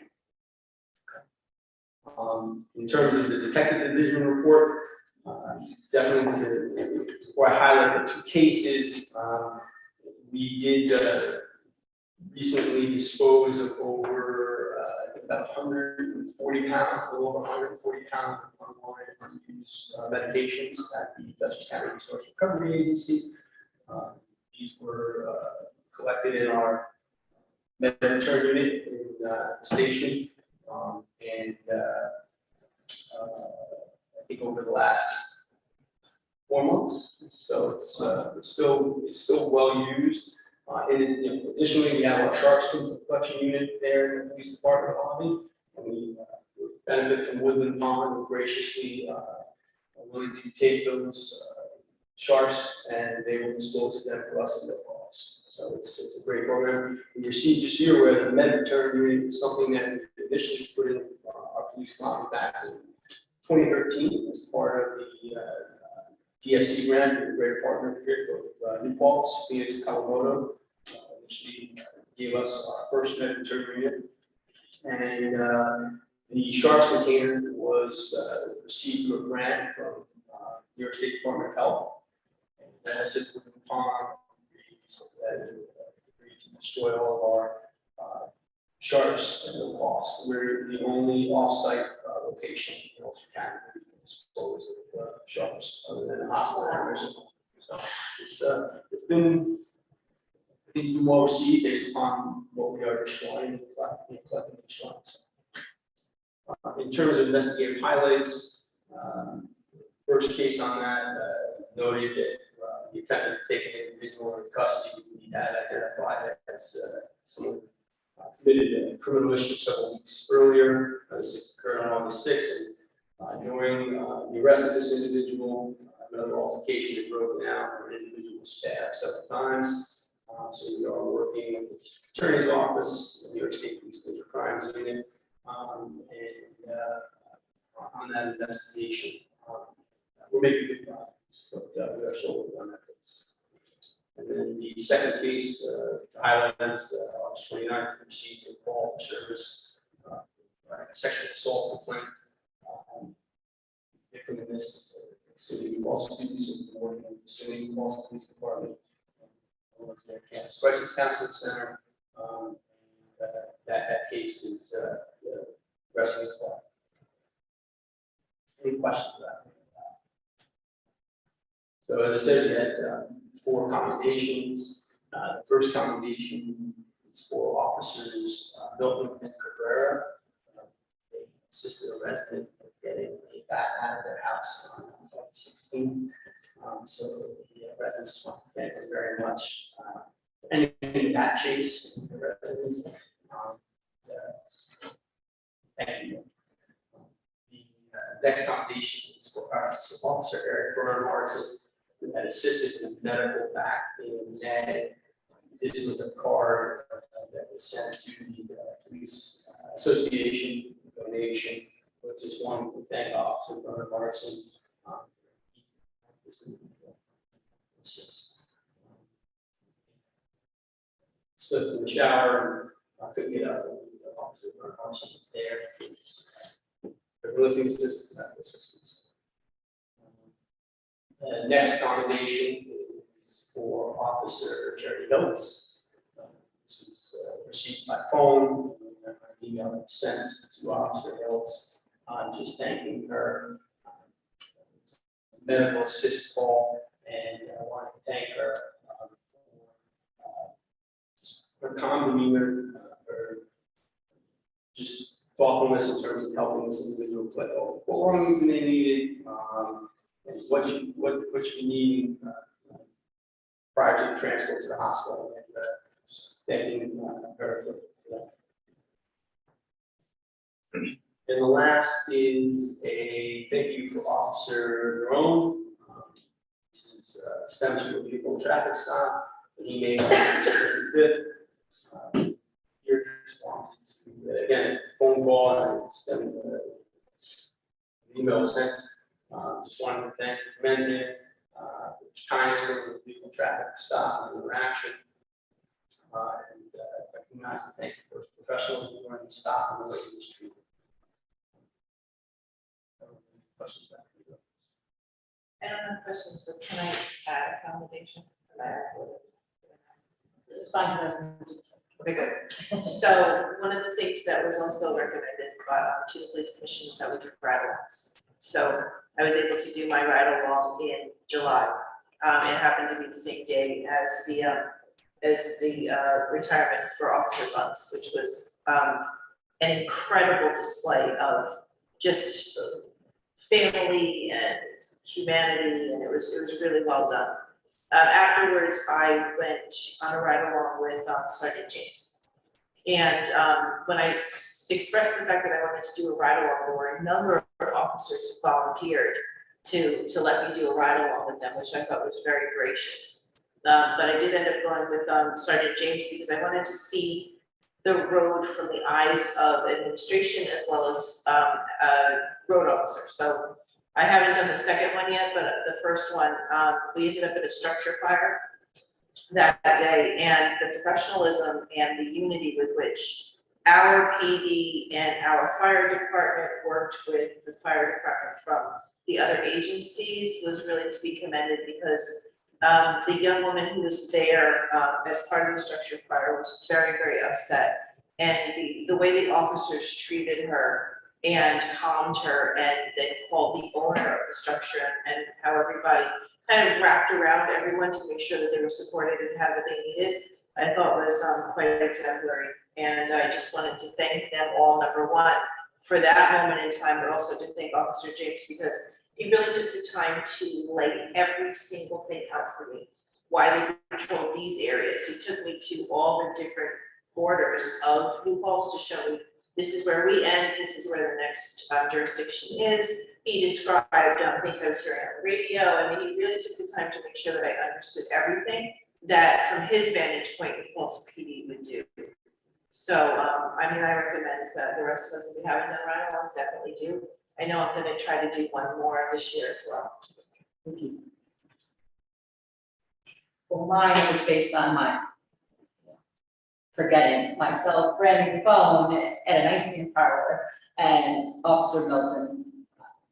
In terms of the detective division report, definitely before I highlight the 2 cases, we did recently dispose of over about 140 pounds, a little over 140 pounds of unused medications at the Dutchess County Resource Recovery Agency. These were collected in our med-return unit in the station. I think over the last 4 months, so it's still well used. Additionally, we have our sharps collection unit there in the police department lobby, and we benefit from Woodland Pond and graciously are willing to take those sharps and they will dispose of them for us at no cost. So it's a great program. We received, just so you're aware, the med return unit is something that we initially put in our police lobby back in 2013 as part of the DFC grant, a great partnership with New Paltz, Phoenix, Kawamoto, which gave us our first med return unit. And the sharps container was received through a grant from New York State Department of Health. And as I said, with the pond, agreed to destroy all of our sharps at no cost. We're the only off-site location in Ulster County where we can dispose of sharps other than the hospital owners. So it's been, I think, well received based upon what we are destroying and collecting and destroying. In terms of investigative highlights, first case on that noted that the attempted to take an individual in custody we had identified as someone committed a criminal issue several weeks earlier. This occurred on August 6th. And during the arrest of this individual, another altercation had broken out, where an individual was stabbed several times. So we are working with the district attorney's office, the New York State Police Major Crimes Unit, on that investigation. We're making good progress, but we are still working on that case. And then the second case to highlight is August 29th, we received a call for service, a sexual assault complaint. Victim in this, City Hall students who are working with the City Hall Police Department, works at Campus Crisis Counseling Center. That case is resting as well. Any questions about that? So as I said, we had 4 commendations. The first commendation is for officers Milton and Cabrera. They assisted a resident in getting a bat out of their house on 2016. So the residents just want to thank them very much. Anything that chase the residents. Thank you. The next commendation is for Officer Eric Bernard Martin, who had assisted with medical back in May. This was a card that was sent to the police association donation, which is one to thank Officer Bernard Larson. Slipped in the shower, I couldn't get up, and Officer Bernard Larson was there. But really think this is medical assistance. The next commendation is for Officer Jerry Hiltz. This was received by phone, and an email sent to Officer Hiltz, just thanking her. Medical assist call, and I want to thank her for her calm demeanor, her just thoughtfulness in terms of helping this individual collect all the belongings that they needed, and what she needed prior to the transport to the hospital, and just thanking her for that. And the last is a thank you for Officer Jerome. This is stems from a vehicle traffic stop that he made on March 25th. Here responded to, again, phone call and stemmed email sent. Just wanted to thank and commend him, his kindness for the vehicle traffic stop and interaction. And recognize and thank you for his professionalism during the stop and the way he was treated. Questions back to you. I don't have questions, but can I add a commendation? It's fine, doesn't. Okay, good. So one of the things that was also recommended to the police commission is that we do ride-alongs. So I was able to do my ride-along in July. It happened to be the same day as the retirement for Officer Bunce, which was an incredible display of just family and humanity, and it was really well done. Afterwards, I went on a ride along with Sergeant James. And when I expressed the fact that I wanted to do a ride along, there were a number of officers who volunteered to let me do a ride along with them, which I thought was very gracious. But I did end up going with Sergeant James because I wanted to see the road from the eyes of administration as well as road officer. So I haven't done the second one yet, but the first one, we ended up at a structure fire that day, and the professionalism and the unity with which our PD and our fire department worked with the fire department from the other agencies was really to be commended, because the young woman who was there as part of the structure fire was very, very upset. And the way the officers treated her and calmed her, and then called the owner of the structure, and how everybody kind of wrapped around everyone to make sure that they were supported and had what they needed, I thought was quite exemplary. And I just wanted to thank them all, number one, for that moment in time, but also to thank Officer James, because he really took the time to lay every single thing out for me. Why they patrolled these areas. He took me to all the different borders of New Paltz to show me this is where we end, this is where the next jurisdiction is. He described things I was hearing on the radio. I mean, he really took the time to make sure that I understood everything that from his vantage point, New Paltz PD would do. So, I mean, I recommend that the rest of us, if we haven't done ride-alongs, definitely do. I know I'm gonna try to do one more this year as well. Thank you. Well, mine was based on my forgetting myself, brand new phone at an ice cream parlor, and Officer Milton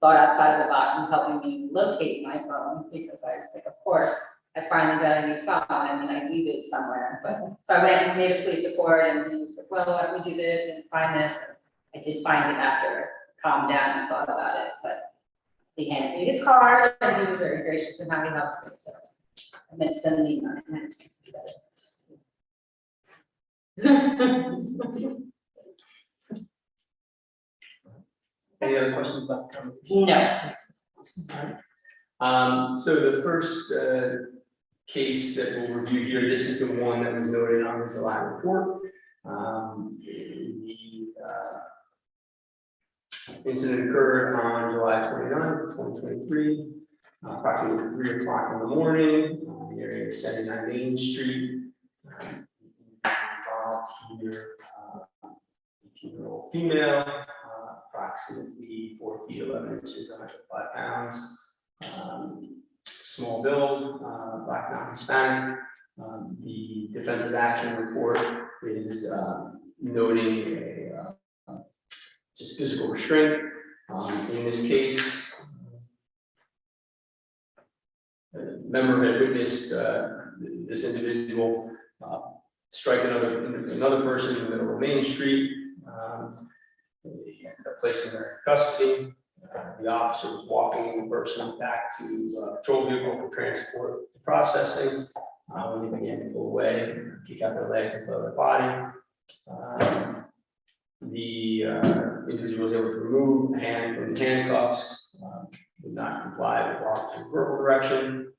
thought outside of the box and helping me locate my phone, because I was like, of course, I finally got a new phone. I mean, I leave it somewhere, but so I went and made a police report, and he was like, well, why don't we do this and find this? And I did find it after I calmed down and thought about it, but he handed me his card, and he was very gracious in how he helped me, so I meant to send an email, and I had a chance to do that. Any other questions about the No. So the first case that we'll review here, this is the one that was noted on the July report. The incident occurred on July 29th, 2023. approximately 3 o'clock in the morning, the area of 79 Main Street. Involved here, 18-year-old female, approximately 4 feet 11 inches, 105 pounds, small build, Black Mountain Hispanic. The defensive action report is noting a just physical restraint. In this case, a member had witnessed this individual strike another person in the middle of Main Street. They ended up placing her in custody. The officer was walking the person back to patrol vehicle for transport and processing. When they began to pull away, kick out their legs and throw their body. The individual was able to remove the hand from the handcuffs, did not comply with the officer's verbal direction.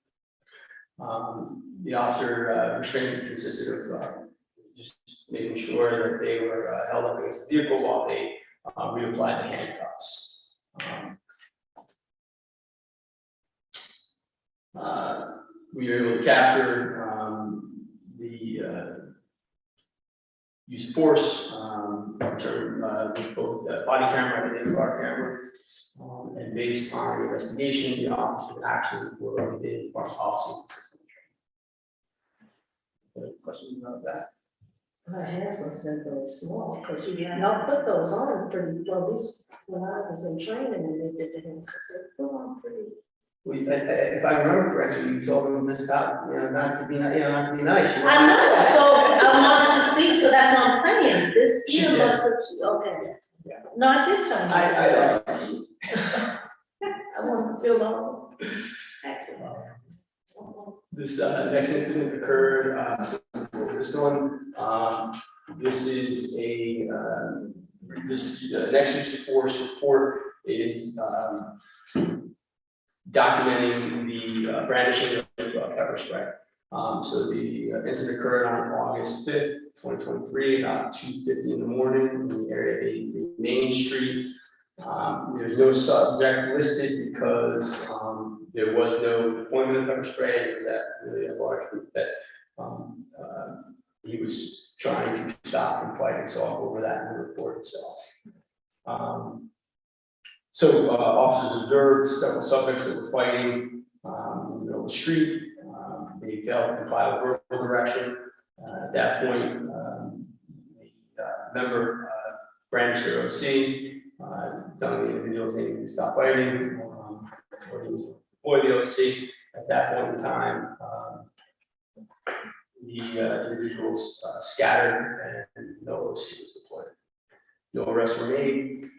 The officer restraint consisted of just making sure that they were held up against the vehicle while they reapplied the handcuffs. We were able to capture the use of force with both body camera and in-car camera. And based on the investigation, the officer's actions were within our policy and system training. Any questions about that? My hands must have been really small, because y'all put those on pretty, well, at least when I was in training and they did it, because they put on pretty. If I remember correctly, you told them to stop, not to be nice. I know, so I wanted to see, so that's what I'm saying, this She year did. must have, okay. Yeah. No, I did tell you. I want to feel all. This next incident occurred, this one, this is this next use of force report is documenting the brandishing of pepper spray. So the incident occurred on August 5th, 2023, about 2:50 in the morning in the area of Main Street. There's no subject listed because there was no deployment of pepper spray. It was at really a large group that he was trying to stop from fighting. So I'll go over that in the report itself. So officers observed several subjects that were fighting in the middle of the street. They failed to comply with verbal direction. At that point, the member brandished their OC. Telling the individuals they needed to stop fighting, or he was deploy the OC. At that point in time, the individuals scattered and no OC was deployed. No arrests were made,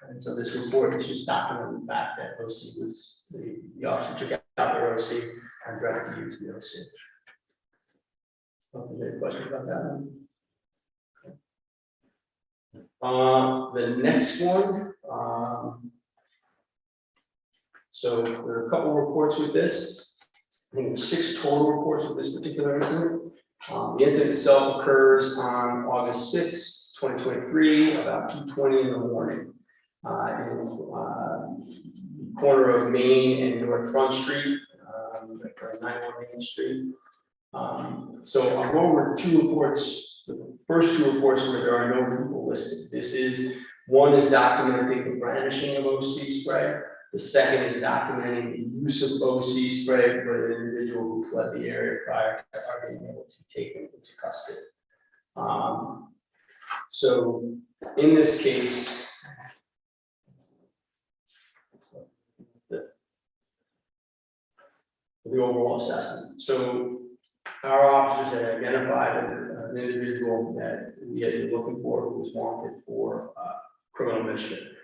and so this report is just documenting the fact that OC was, the officer took out their OC and tried to use the OC. Any questions about that one? The next one, so there are a couple reports with this. I think there's 6 total reports with this particular incident. The incident itself occurs on August 6th, 2023, about 2:20 in the morning. In the corner of Main and North Front Street, 91 Main Street. So I'll go over 2 reports. The first 2 reports where there are no people listed. One is documenting the brandishing of OC spray. The second is documenting the use of OC spray for the individual who fled the area prior to our being able to take him into custody. So in this case, the overall assessment. So our officers had identified an individual that we had been looking for who was wanted for criminal mischief.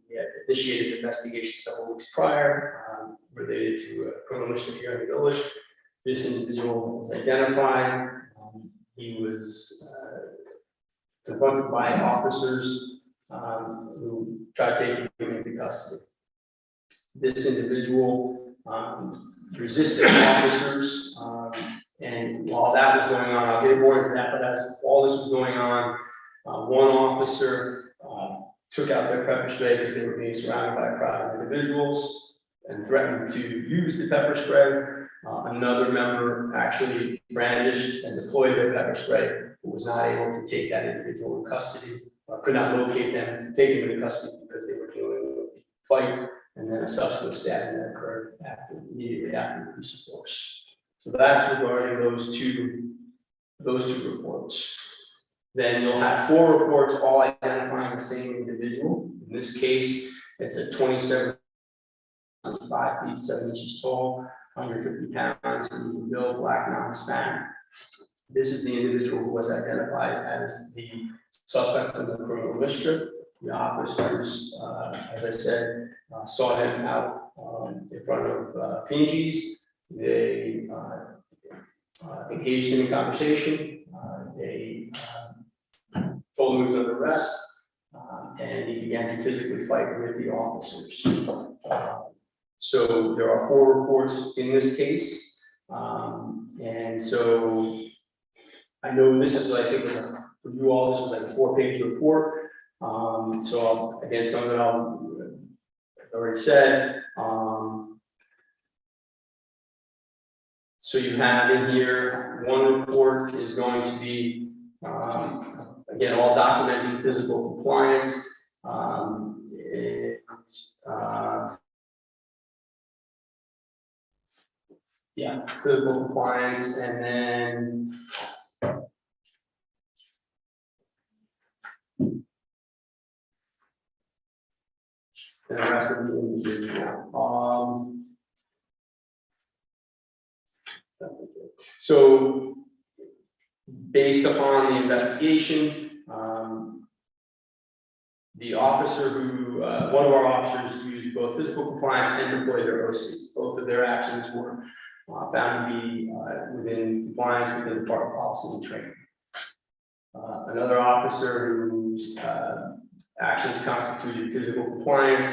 We had initiated an investigation several weeks prior related to criminal mischief here in the village. This individual was identified. He was confronted by officers who tried to take him into custody. This individual resisted officers, and while that was going on, I'll get more into that, but as all this was going on, one officer took out their pepper spray because they were being surrounded by a crowd of individuals. and threatened to use the pepper spray. Another member actually brandished and deployed their pepper spray, but was not able to take that individual in custody, could not locate them, take them into custody because they were dealing with a fight, and then a subsequent stabbing that occurred immediately after the use of force. So that's regarding those two reports. Then you'll have 4 reports all identifying the same individual. In this case, it's a 27, 5 feet 7 inches tall, 150 pounds, built, black, non-Hispanic. This is the individual who was identified as the suspect in the criminal mischief. The officers, as I said, saw him out in front of P&G's. They engaged in a conversation. They told him he was under arrest, and he began to physically fight with the officers. So there are 4 reports in this case, and so I know this is, I think, for you all, this was like a 4-page report. So again, some of it I've already said. So you have in here, 1 report is going to be, again, all documenting physical compliance. Yeah, physical compliance, and then the rest of the individual. So based upon the investigation, the officer who, one of our officers used both physical compliance and deployed their OC. Both of their actions were found to be within compliance with the Department of Policy and Training. Another officer whose actions constituted physical compliance,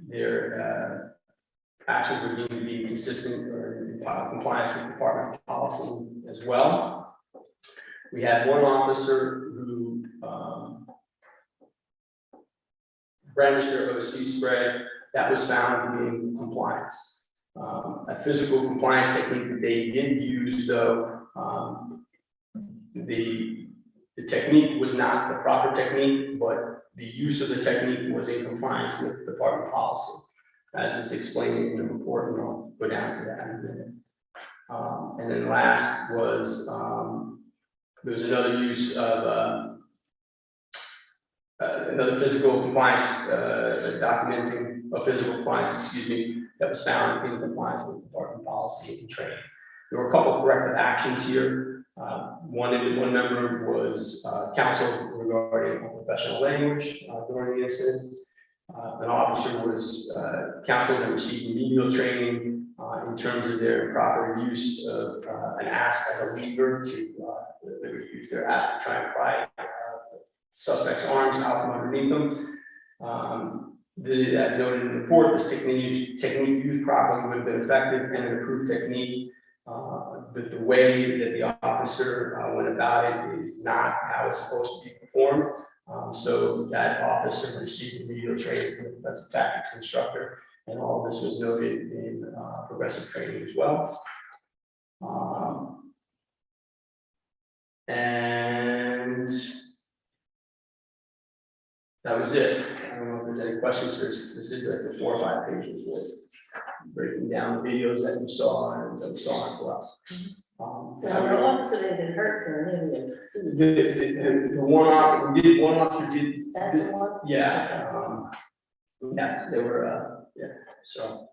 their actions were deemed to be consistent or in compliance with Department of Policy as well. We had 1 officer who brandished their OC spray that was found to be in compliance. A physical compliance technique that they did use, though, the technique was not the proper technique, but the use of the technique was in compliance with Department policy, as is explained in the report, and I'll go down to that in a minute. And then last was, there was another use of another physical compliance, documenting a physical compliance, excuse me, that was found in compliance with Department policy and training. There were a couple of corrective actions here. One member was counseled regarding unprofessional language during the incident. An officer was counseled and received remedial training in terms of their proper use of an ask as a lever to they would use their ask to try and pry suspect's arms out from underneath them. As noted in the report, this technique used properly would have been effective and an approved technique. But the way that the officer went about it is not how it's supposed to be performed. So that officer received remedial training from the defensive tactics instructor, and all of this was noted in progressive training as well. And that was it. I don't know if there's any questions. This is like a 4 or 5 page report, breaking down the videos that you saw and that we saw as well. The officer didn't get hurt or anything. The one officer did. That's the one? Yeah. Yes, they were, yeah, so,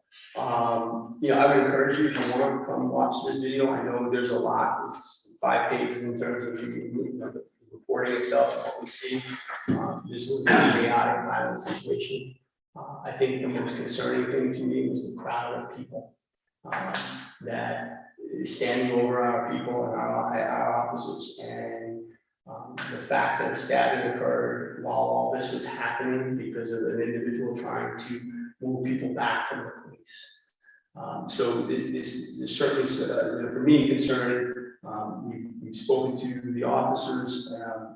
you know, I would encourage you if you want to come watch this video. I know there's a lot, it's 5 pages in terms of the reporting itself and what we see. This was a chaotic, violent situation. I think the most concerning thing to me was the crowd of people that is standing over our people and our officers, and the fact that stabbing occurred while all this was happening because of an individual trying to move people back from the police. So this certainly, for me, concerning. We've spoken to the officers.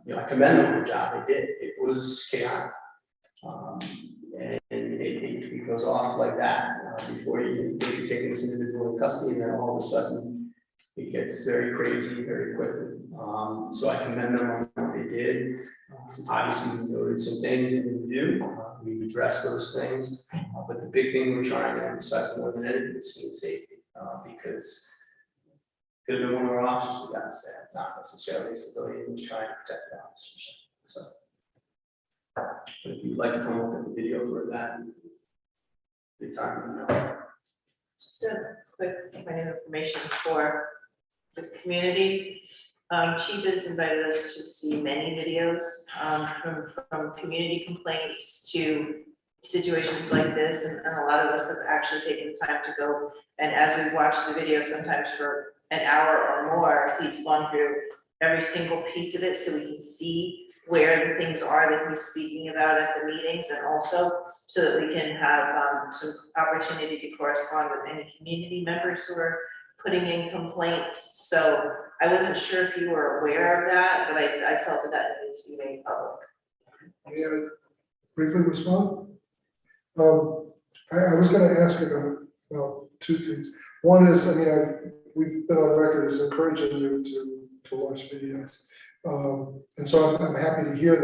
You know, I commend them for the job they did. It was chaotic, and it it goes off like that, before you think you're taking this individual in custody, and then all of a sudden it gets very crazy very quickly. So I commend them on what they did. Obviously, we noted some things that we do, we've addressed those things, but the big thing we're trying to emphasize more than anything is scene safety, because it could have been one of our officers who got stabbed, not necessarily a civilian who's trying to protect the officers. So, but if you'd like to come up with a video for that, the time, Just a quick point of information for the community. Chief has invited us to see many videos, from community complaints to situations like this, and a lot of us have actually taken the time to go. And as we watch the video, sometimes for an hour or more, he's gone through every single piece of it, so we can see where the things are that he's speaking about at the meetings, and also so that we can have some opportunity to correspond with any community members who are putting in complaints. So I wasn't sure if you were aware of that, but I felt that needs to be made public. May I briefly respond? I was gonna ask about two things. One is, I mean, we've been on record as encouraging you to watch videos. And so I'm happy to hear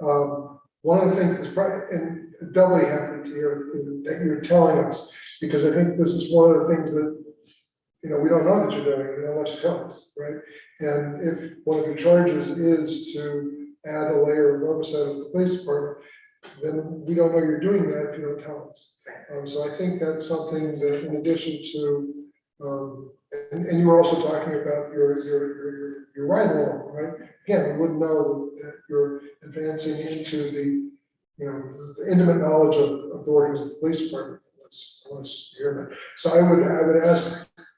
that. One of the things that's probably, and doubly happy to hear that you're telling us, because I think this is one of the things that, you know, we don't know that you're doing it unless you tell us, right? And if one of your charges is to add a layer of oversight of the police department, then we don't know you're doing that if you don't tell us. So I think that's something that, in addition to, and you were also talking about your ride along, right? Again, we wouldn't know that you're advancing into the, you know, the intimate knowledge of the workings of the police department, unless you hear that. So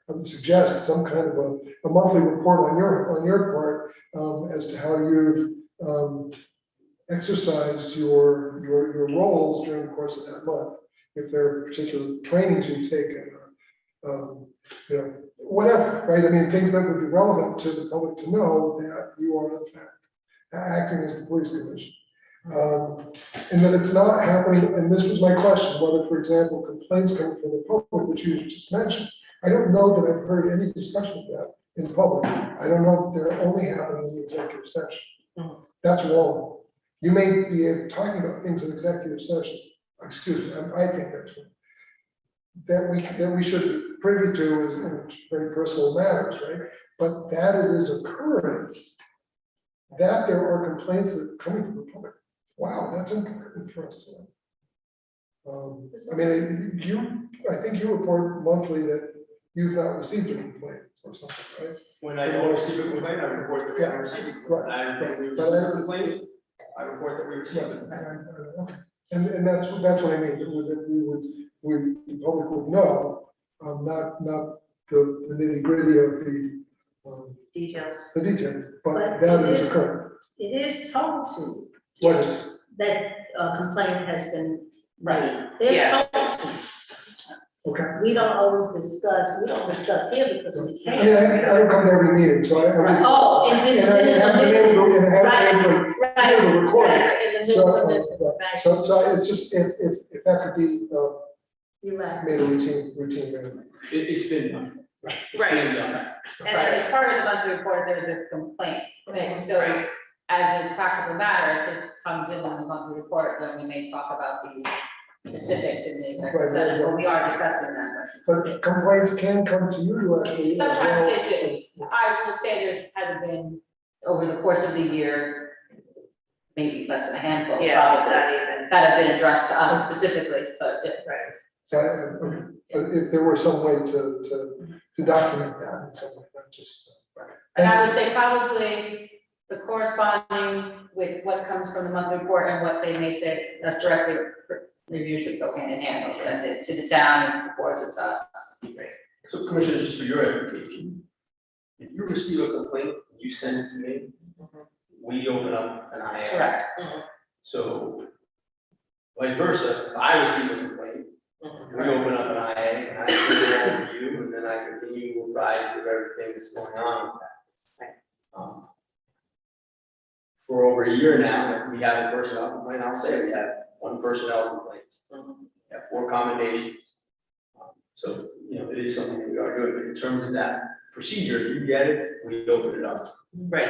I would suggest some kind of a monthly report on your part, as to how you've exercised your roles during the course of that month. If there are particular trainings you've taken, you know, whatever, right? I mean, things that would be relevant to the public to know that you are in fact acting as the police commission. And that it's not happening, and this was my question, whether, for example, complaints coming from the public, which you just mentioned, I don't know that I've heard any discussion of that in public. I don't know if they're only happening in the executive session. That's wrong. You may be talking about things in executive session, excuse me, I think that's wrong. That we should be privy to is in very personal matters, right? But that it is occurring, that there are complaints that are coming from the public. Wow, that's important for us to know. I mean, I think you report monthly that you've not received a complaint or something, right? when I don't receive a complaint, I report that I received it. When I receive a complaint, I report that we received it. Okay, and that's what I mean, that the public would know, not the nitty gritty of Details. the details, but But that it is is- occurring. It is told to, What is, that a complaint has been Right. made. They're Yeah. told to. okay. We don't always discuss, we don't discuss here because we I mean, can't. I don't come to every meeting, so I. Right. Oh, and then And I haven't been able to, and I haven't been able to Right, hear the recording. right, in the midst So, of this, right, so it's just, if that could be, you're right. made a routine matter. It's been done. It's Right. been done. And then as part of the monthly report, there's a complaint, right? So Right. as a practical matter, if it comes in on the monthly report, then we may talk about the specifics in the executive Right, session, but we are discussing that. But complaints can come to you directly. as well. Sometimes they do. I will say there hasn't been, over the course of the year, maybe less than a handful, Yeah, probably, not even. that have been addressed to us specifically, but yeah. Right. So, okay, but if there were some way to document that in some way, not just. And I would say probably the corresponding with what comes from the monthly report and what they may say us directly, they usually go hand in hand, they'll send it to the town and reports it to us. So Commissioner, just for your edification, if you receive a complaint, you send it to me, we open up an IA. Correct. So vice versa, if I receive a complaint, we open up an IA and I send it over to you, and then I continue to provide with everything that's going on with that. For over a year now, we have a personnel complaint, I'll say we have one personnel complaint. have 4 commendations. So, you know, it is something that we are doing, but in terms of that procedure, if you get it, we open it up. Right,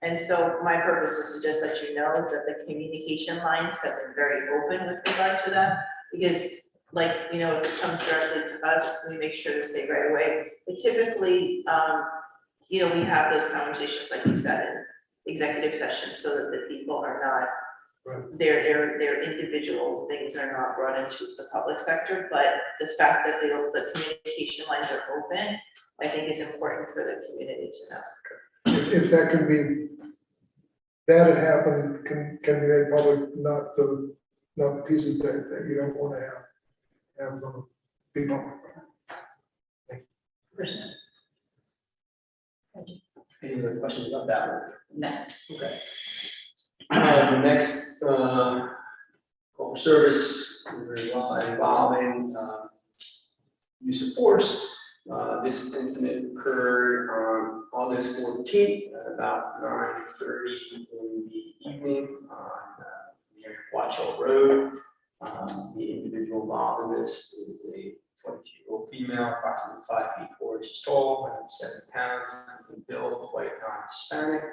and so my purpose is to just let you know that the communication lines have been very open with regard to that. Because like, you know, if it comes directly to us, we make sure to say right away. But typically, you know, we have those conversations, like you said, in executive session, so that the people are not, Right. their individual things are not brought into the public sector, but the fact that the communication lines are open, I think is important for the community to know. If that can be, that had happened, can be made public, not the pieces that you don't want to have be public. Any other questions about that one? No. Okay. The next, call for service, involving, use of force. This incident occurred on August 14th at about 9:30 in the evening on, near Watch Hill Road. The individual involved in this is a 22-year-old female, approximately 5 feet 4 inches tall, 170 pounds, built, white, non-Hispanic.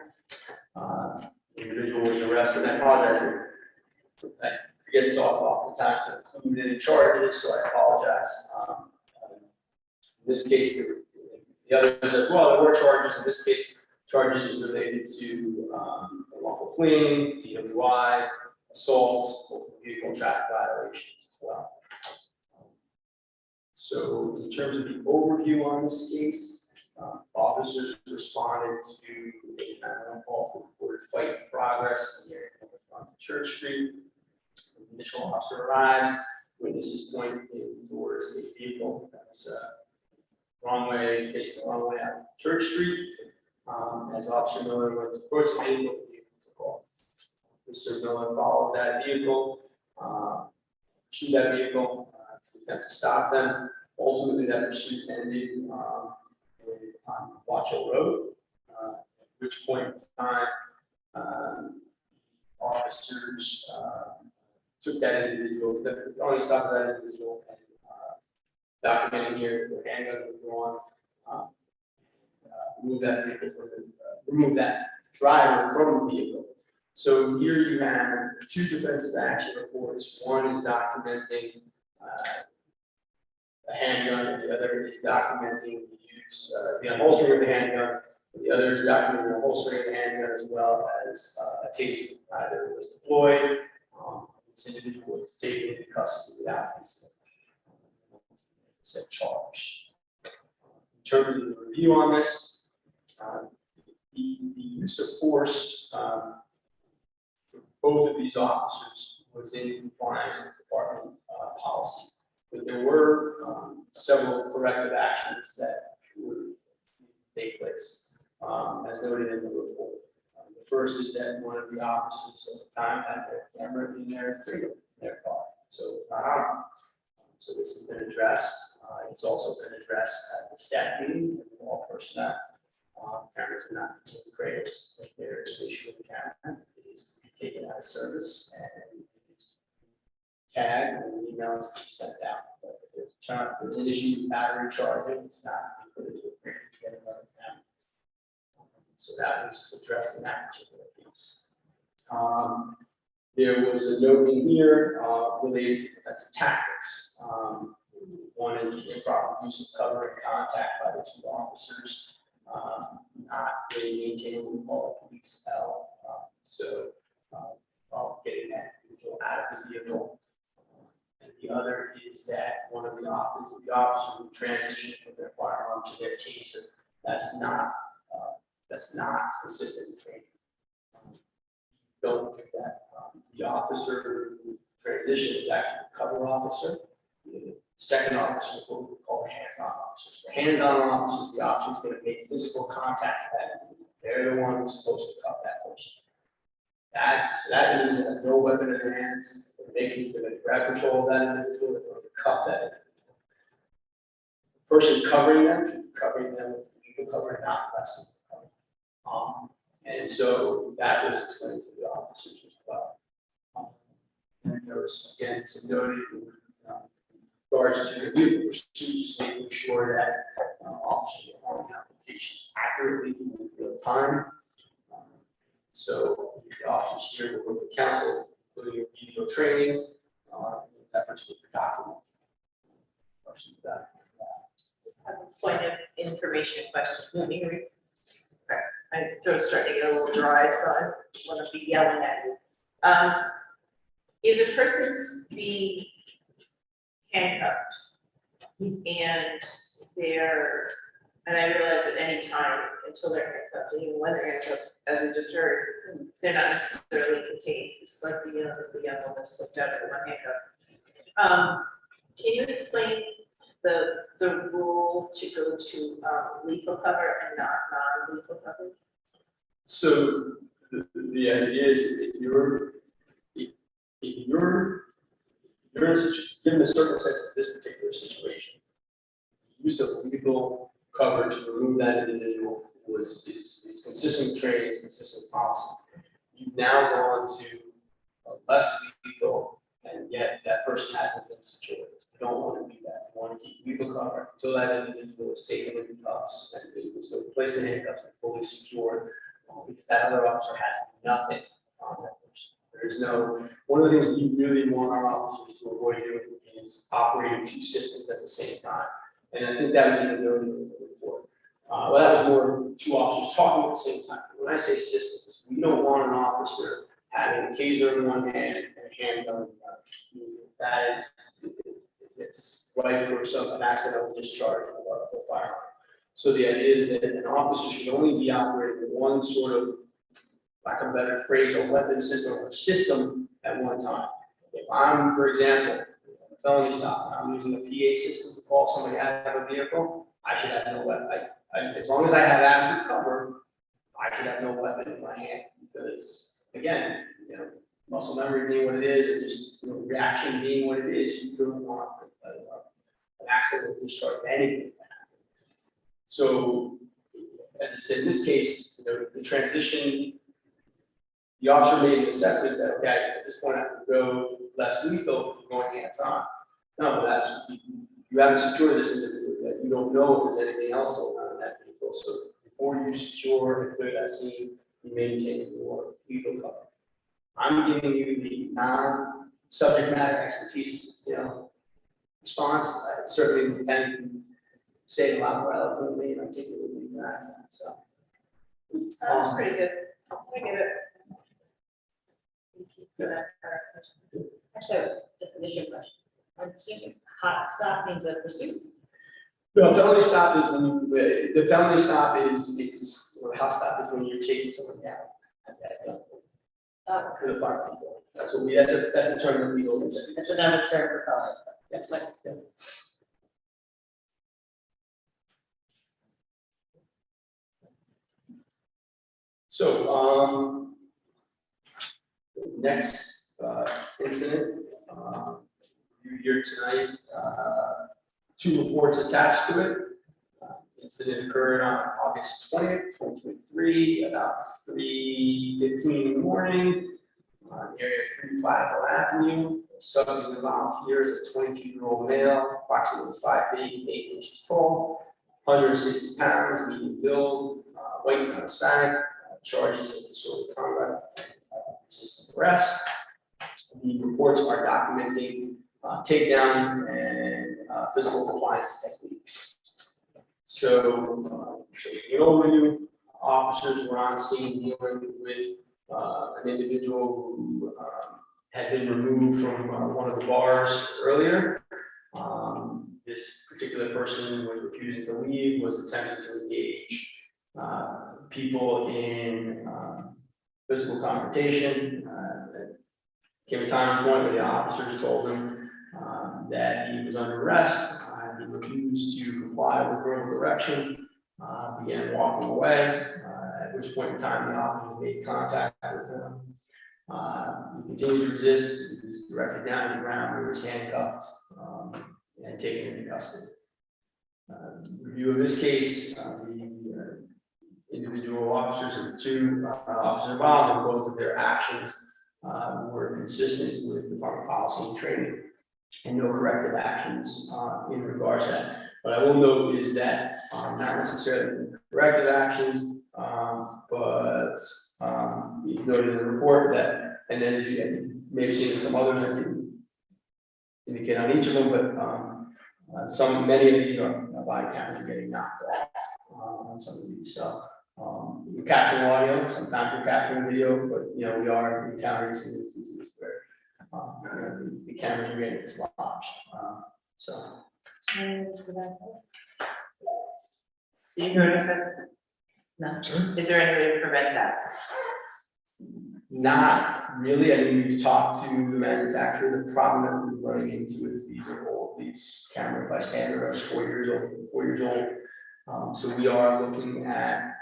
The individual was arrested. I apologize. I forget so oftentimes to include any charges, so I apologize. In this case, the others as well, there were charges. In this case, charges related to unlawful fleeing, DWI, assaults, multiple vehicle traffic violations as well. So in terms of the overview on this case, officers responded to a 911 call for reported fight in progress in the area of Church Street. The initial officer arrives, witnesses point towards a vehicle that was wrong way, facing the wrong way out Church Street. As Officer Miller went towards the vehicle took off. Mr. Miller followed that vehicle, pursued that vehicle to attempt to stop them. Ultimately, that pursuit ended on Watch Hill Road, at which point in time, officers took that individual, only stopped that individual, and documenting here, the handgun was drawn, remove that driver from the vehicle. So here you have 2 defensive action reports. One is documenting a handgun, and the other is documenting the use, the unholstering of the handgun. The other is documenting the holstering of the handgun as well as a taser. Either was deployed, this individual was taken into custody without incident. Said charged. In terms of the review on this, the use of force for both of these officers was in compliance with department policy. But there were several corrective actions that would take place, as noted in the report. The first is that one of the officers at the time had their camera in their car, so it's not on. So this has been addressed. It's also been addressed at the staff meeting with all personnel. Cameras are not created. If there is an issue with the camera, it is to be taken out of service and it's tagged and the email is to be sent out. But if there's an issue with battery charging, it's not to be put into a print to get another camera. So that was addressed in that particular case. There was a note in here related to defensive tactics. One is the improper use of cover and contact by the 2 officers, not really maintaining what we call a police L. While getting that individual out of the vehicle. And the other is that one of the officers who transitioned from their firearm to their taser. That's not consistent with training. Don't think that the officer who transitioned is actually a cover officer. The second officer is what we call the hands-on officers. The hands-on officers, the officer is going to make physical contact with that individual. They're the one who's supposed to cuff that person. That means that no weapon in their hands. They can grab control of that individual or cuff that individual. The person covering them should be covering them with legal cover, not less than cover. And so that was explained to the officers as well. And there was again some noted regards to review procedures, making sure that officers are on applications accurately in real time. So the officers here will work with council, including video training, efforts with the document. Questions about that? Just have a point of information question. Okay, my throat's starting to get a little dry, so I want to be yelling at you. If a person's being handcuffed and I realize at any time until they're handcuffed, and even when they're handcuffed, as we just heard, they're not necessarily contained, it's like the young woman slipped out of my handcuff. Can you explain the rule to go to lethal cover and not non-lethal cover? So the idea is if you're given the circumstances of this particular situation, use of lethal cover to remove that individual is consistent with training, it's consistent with policy. You've now gone to less lethal, and yet that person hasn't been secured. You don't want to do that. You want to keep lethal cover until that individual is taken in cuffs and so placed in handcuffs and fully secured, because that other officer has nothing on that person. There's no, one of the things we really want our officers to avoid doing is operating two systems at the same time. And I think that was even noted in the report. Well, that was more two officers talking at the same time. When I say systems, we don't want an officer having a taser in one hand and a handgun in the other. That is, it's right for an accidental discharge of a firearm. So the idea is that an officer should only be operating one sort of, lack of a better phrase, or weapon system at one time. If I'm, for example, a felony stop, and I'm using a PA system to call somebody out of a vehicle, I should have no weapon. As long as I have adequate cover, I should have no weapon in my hand, because again, muscle memory being what it is, or just reaction being what it is, you don't want an accidental discharge of anything. So, as I said, in this case, the transition, the officer made an assessment that, okay, at this point I can go less lethal, going hands on. No, but you haven't secured this individual, that you don't know if there's anything else going on in that vehicle. So before you secure and clear that scene, you maintain your lethal cover. I'm giving you the non-subject matter expertise, response. I certainly can say it a lot more eloquently and articulately than I can. So That was pretty good. I get it. Thank you for that clarification. Actually, a definition question. I'm assuming hot stop means a pursuit. no, felony stop is when you, the felony stop is or hot stop is when you're taking someone down at that gun. For the fire people. That's what that's the term that we go with. That's another term for felony stuff. Yes. Like, Yeah. So, next incident, here tonight, two reports attached to it. Incident occurred on August 20th, 2023, about 3:15 in the morning, on the area of 3 Platteville Avenue. The subject involved here is a 22-year-old male, approximately 5 feet 8 inches tall, 160 pounds, medium build, white and Hispanic, charges of disorderly conduct, resisting arrest. The reports are documenting takedown and physical compliance techniques. So, an overview, officers were on scene dealing with an individual who had been removed from one of the bars earlier. This particular person was refusing to leave, was attempting to engage people in physical confrontation. Came a time and point where the officers told him that he was under arrest. He refused to comply with verbal direction, began walking away, at which point in time the officers made contact with him. He continued to resist. He was directed down to the ground, he was handcuffed and taken into custody. Review of this case, the individual officers and the two officers involved in both of their actions were consistent with department policy and training. and no corrective actions in regards to that. What I will note is that not necessarily corrective actions, but you've noted in the report that, and then as you, I think you may have seen some others, I didn't indicate on each of them, but many of these are body cameras are getting knocked off on some of these. So we're capturing audio, sometimes we're capturing video, but we are encountering some instances where the cameras are getting dislodged. So. Do you notice that? No. Is there any way to prevent that? Not really. I mean, we've talked to the manufacturer. The problem that we're running into is these cameras by standard are 4 years old. So we are looking at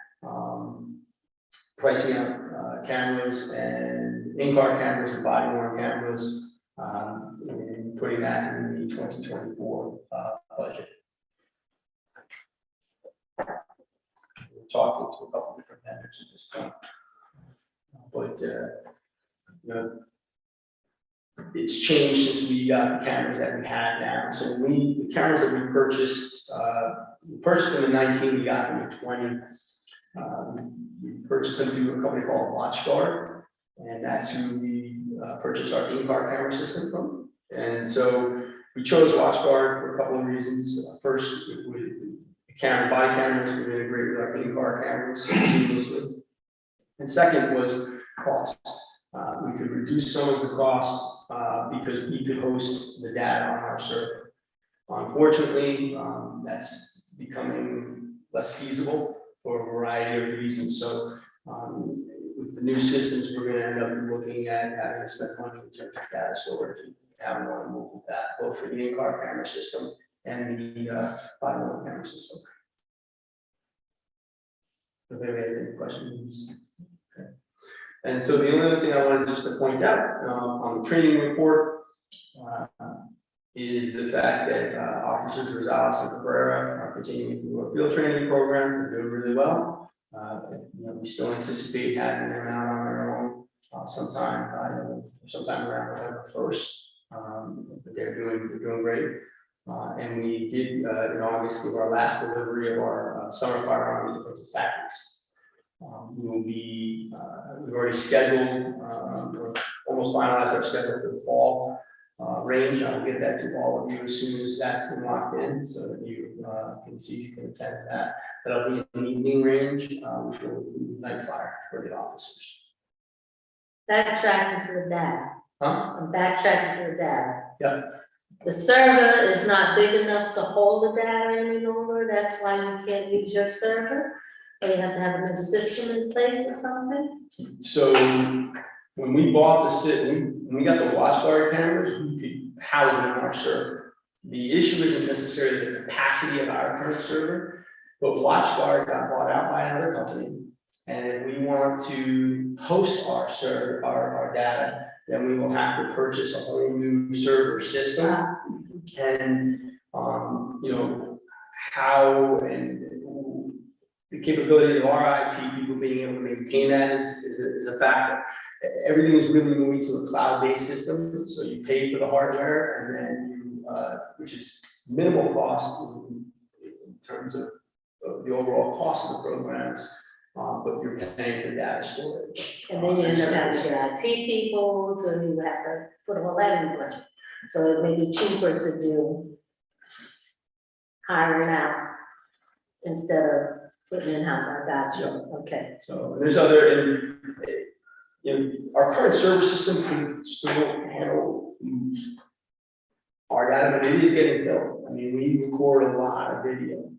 pricing out cameras and in-car cameras and body worn cameras, and putting that in the 2024 budget. We're talking to a couple different vendors at this point. But it's changed since we got the cameras that we have now. So the cameras that we purchased them in 19, we got them in 20. We purchased them through a company called WatchGuard, and that's who we purchased our in-car camera system from. And so we chose WatchGuard for a couple of reasons. First, the body cameras would integrate with our in-car cameras seamlessly. And second was cost. We could reduce some of the costs because we could host the data on our server. Unfortunately, that's becoming less feasible for a variety of reasons. So with the new systems, we're going to end up looking at having to spend money in terms of data storage and having one move with that, both for the in-car camera system and the body-worn camera system. If anybody has any questions. Okay. And so the only other thing I wanted just to point out on the training report is the fact that officers Rosales and Cabrera are continuing through our field training program. They're doing really well. We still anticipate having them out on their own sometime around November 1st. But they're doing great. And we did in August give our last delivery of our summer firearms defensive tactics. We've already scheduled, almost finalized our schedule for the fall range. I'll get that to all of you as soon as that's been locked in, so that you can see you can attend that. That'll be an evening range, which will include night fire for the officers. Backtracking to the data. Huh? I'm backtracking to the data. Yep. The server is not big enough to hold the data any longer. That's why you can't use your server. Or you have to have a new system in place or something. So when we bought when we got the WatchGuard cameras, we could house them in our server. The issue isn't necessarily the capacity of our current server, but WatchGuard got bought out by another company. And if we want to host our server, our data, then we will have to purchase a whole new server system. And how and the capability of our IT people being able to maintain that is a factor. Everything is really moving to a cloud-based system, so you pay for the hardware, and then which is minimal cost in terms of the overall cost of the programs, but you're paying for data storage. And then you end up having to get IT people, so you have to put all that in the budget. So it may be cheaper to do hiring out instead of putting in-house. I got you. Okay. So there's other, our current server system can still handle our data, but it is getting built. I mean, we record a lot of video,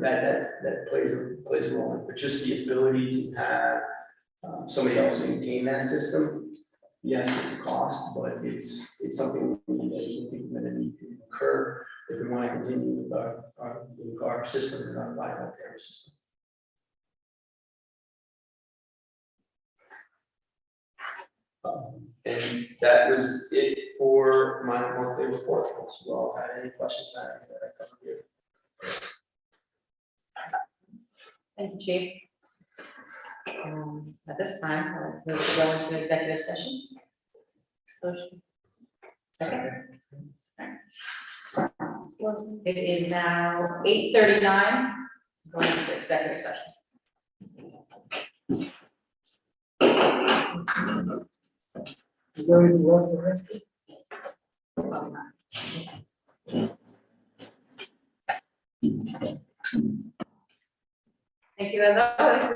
that plays a role. But just the ability to have somebody else maintain that system, yes, it's a cost, but it's something we're going to need to incur if we want to continue with our system and our body camera system. And that was it for my monthly report. So you all had any questions about anything that I covered here? Thank you, Chief. At this time, I'd like to go into executive session. Motion. It is now 8:39, going into executive session. Is there anything left for after? Thank you as always.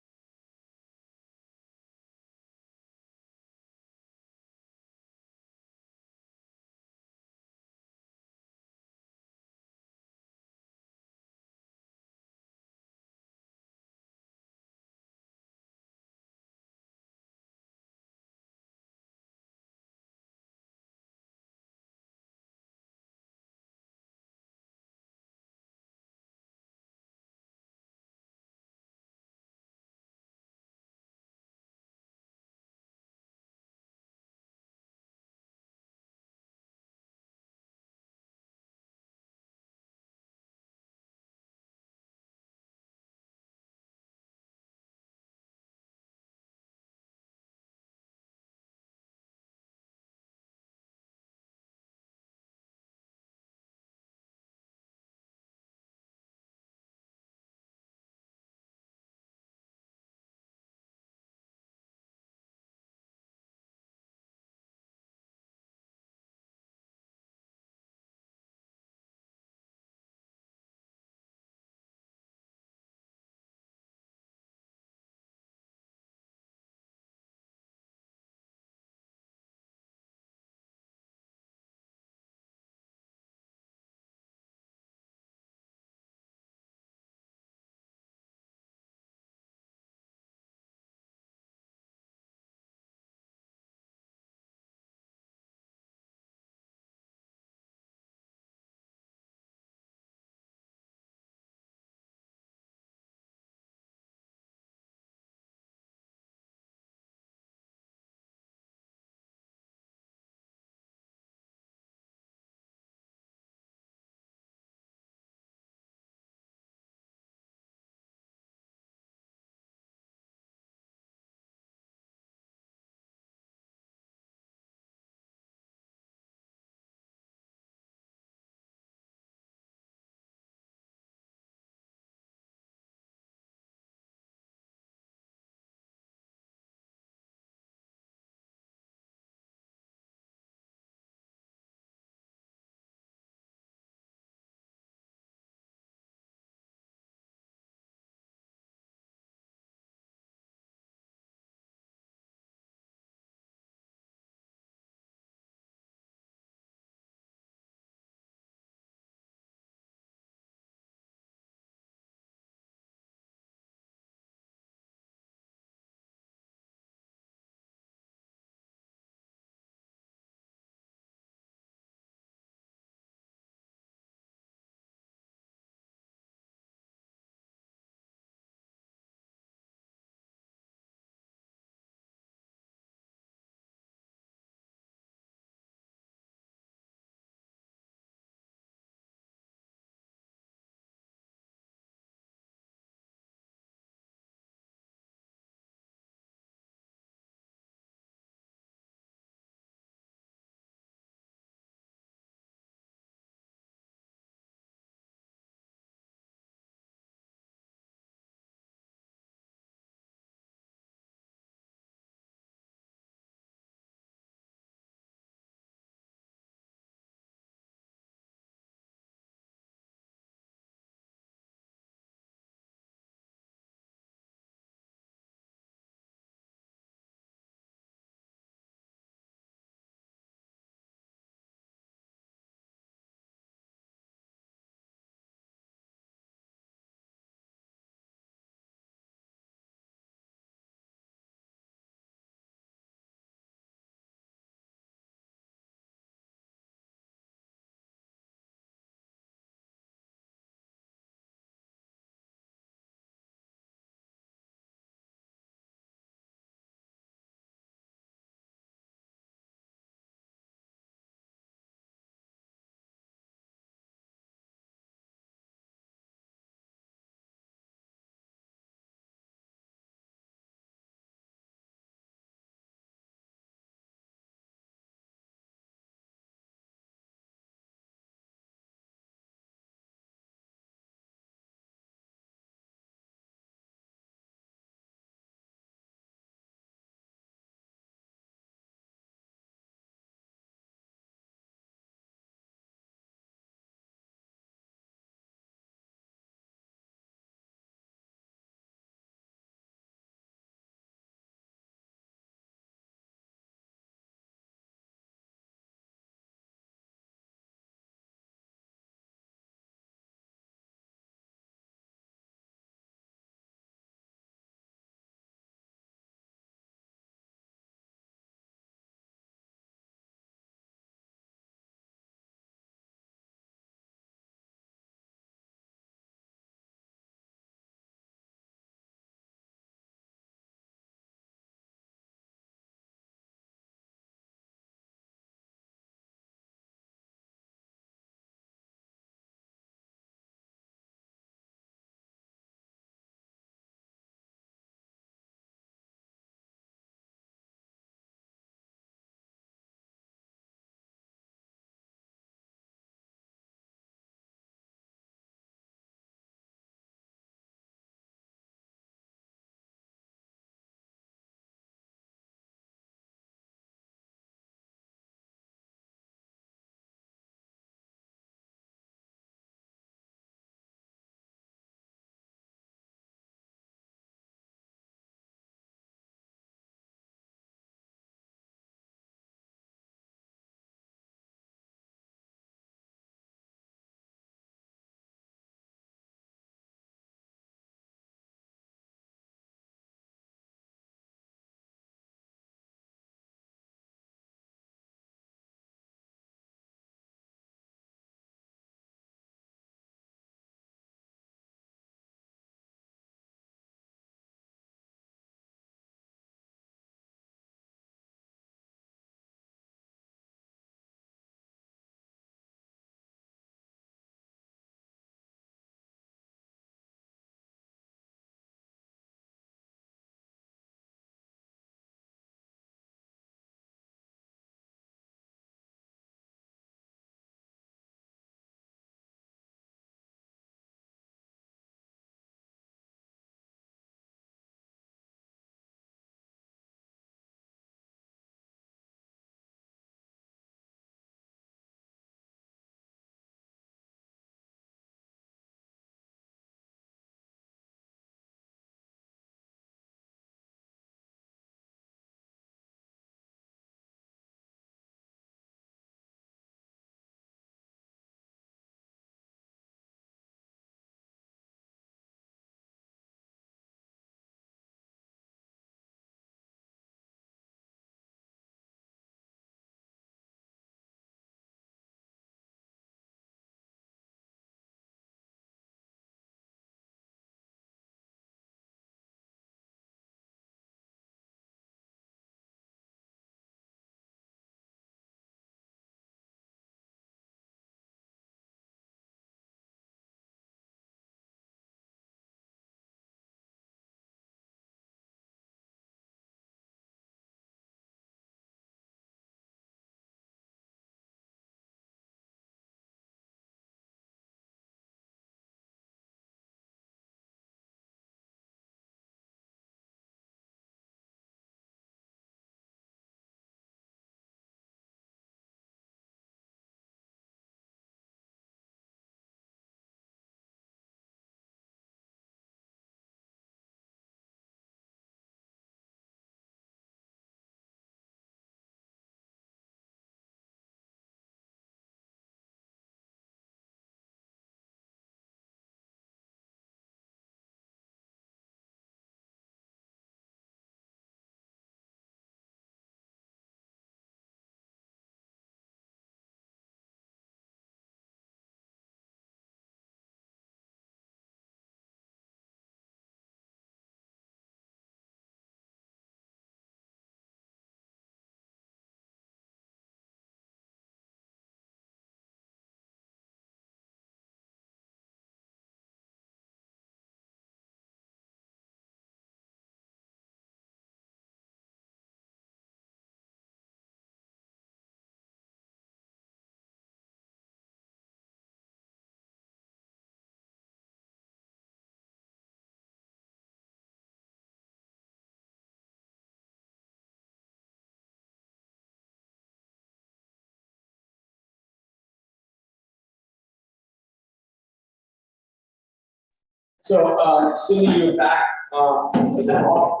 So, Cindy, you're back, with the law,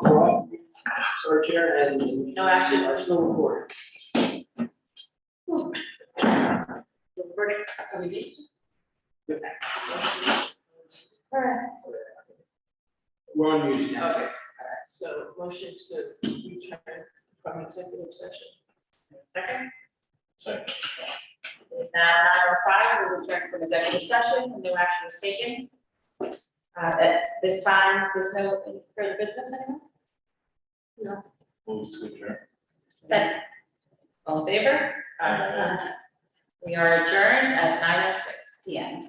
sorry, Chair, and No action. are still recording. Recording, are we these? All right. We're on mute now. Okay, all right, so motion to return from executive session. Second. Second. It's now 9:05, we return from executive session, and no action was taken. At this time, there's no further business anymore? Move to adjourn. Second. All in favor? We are adjourned at 9:06 PM.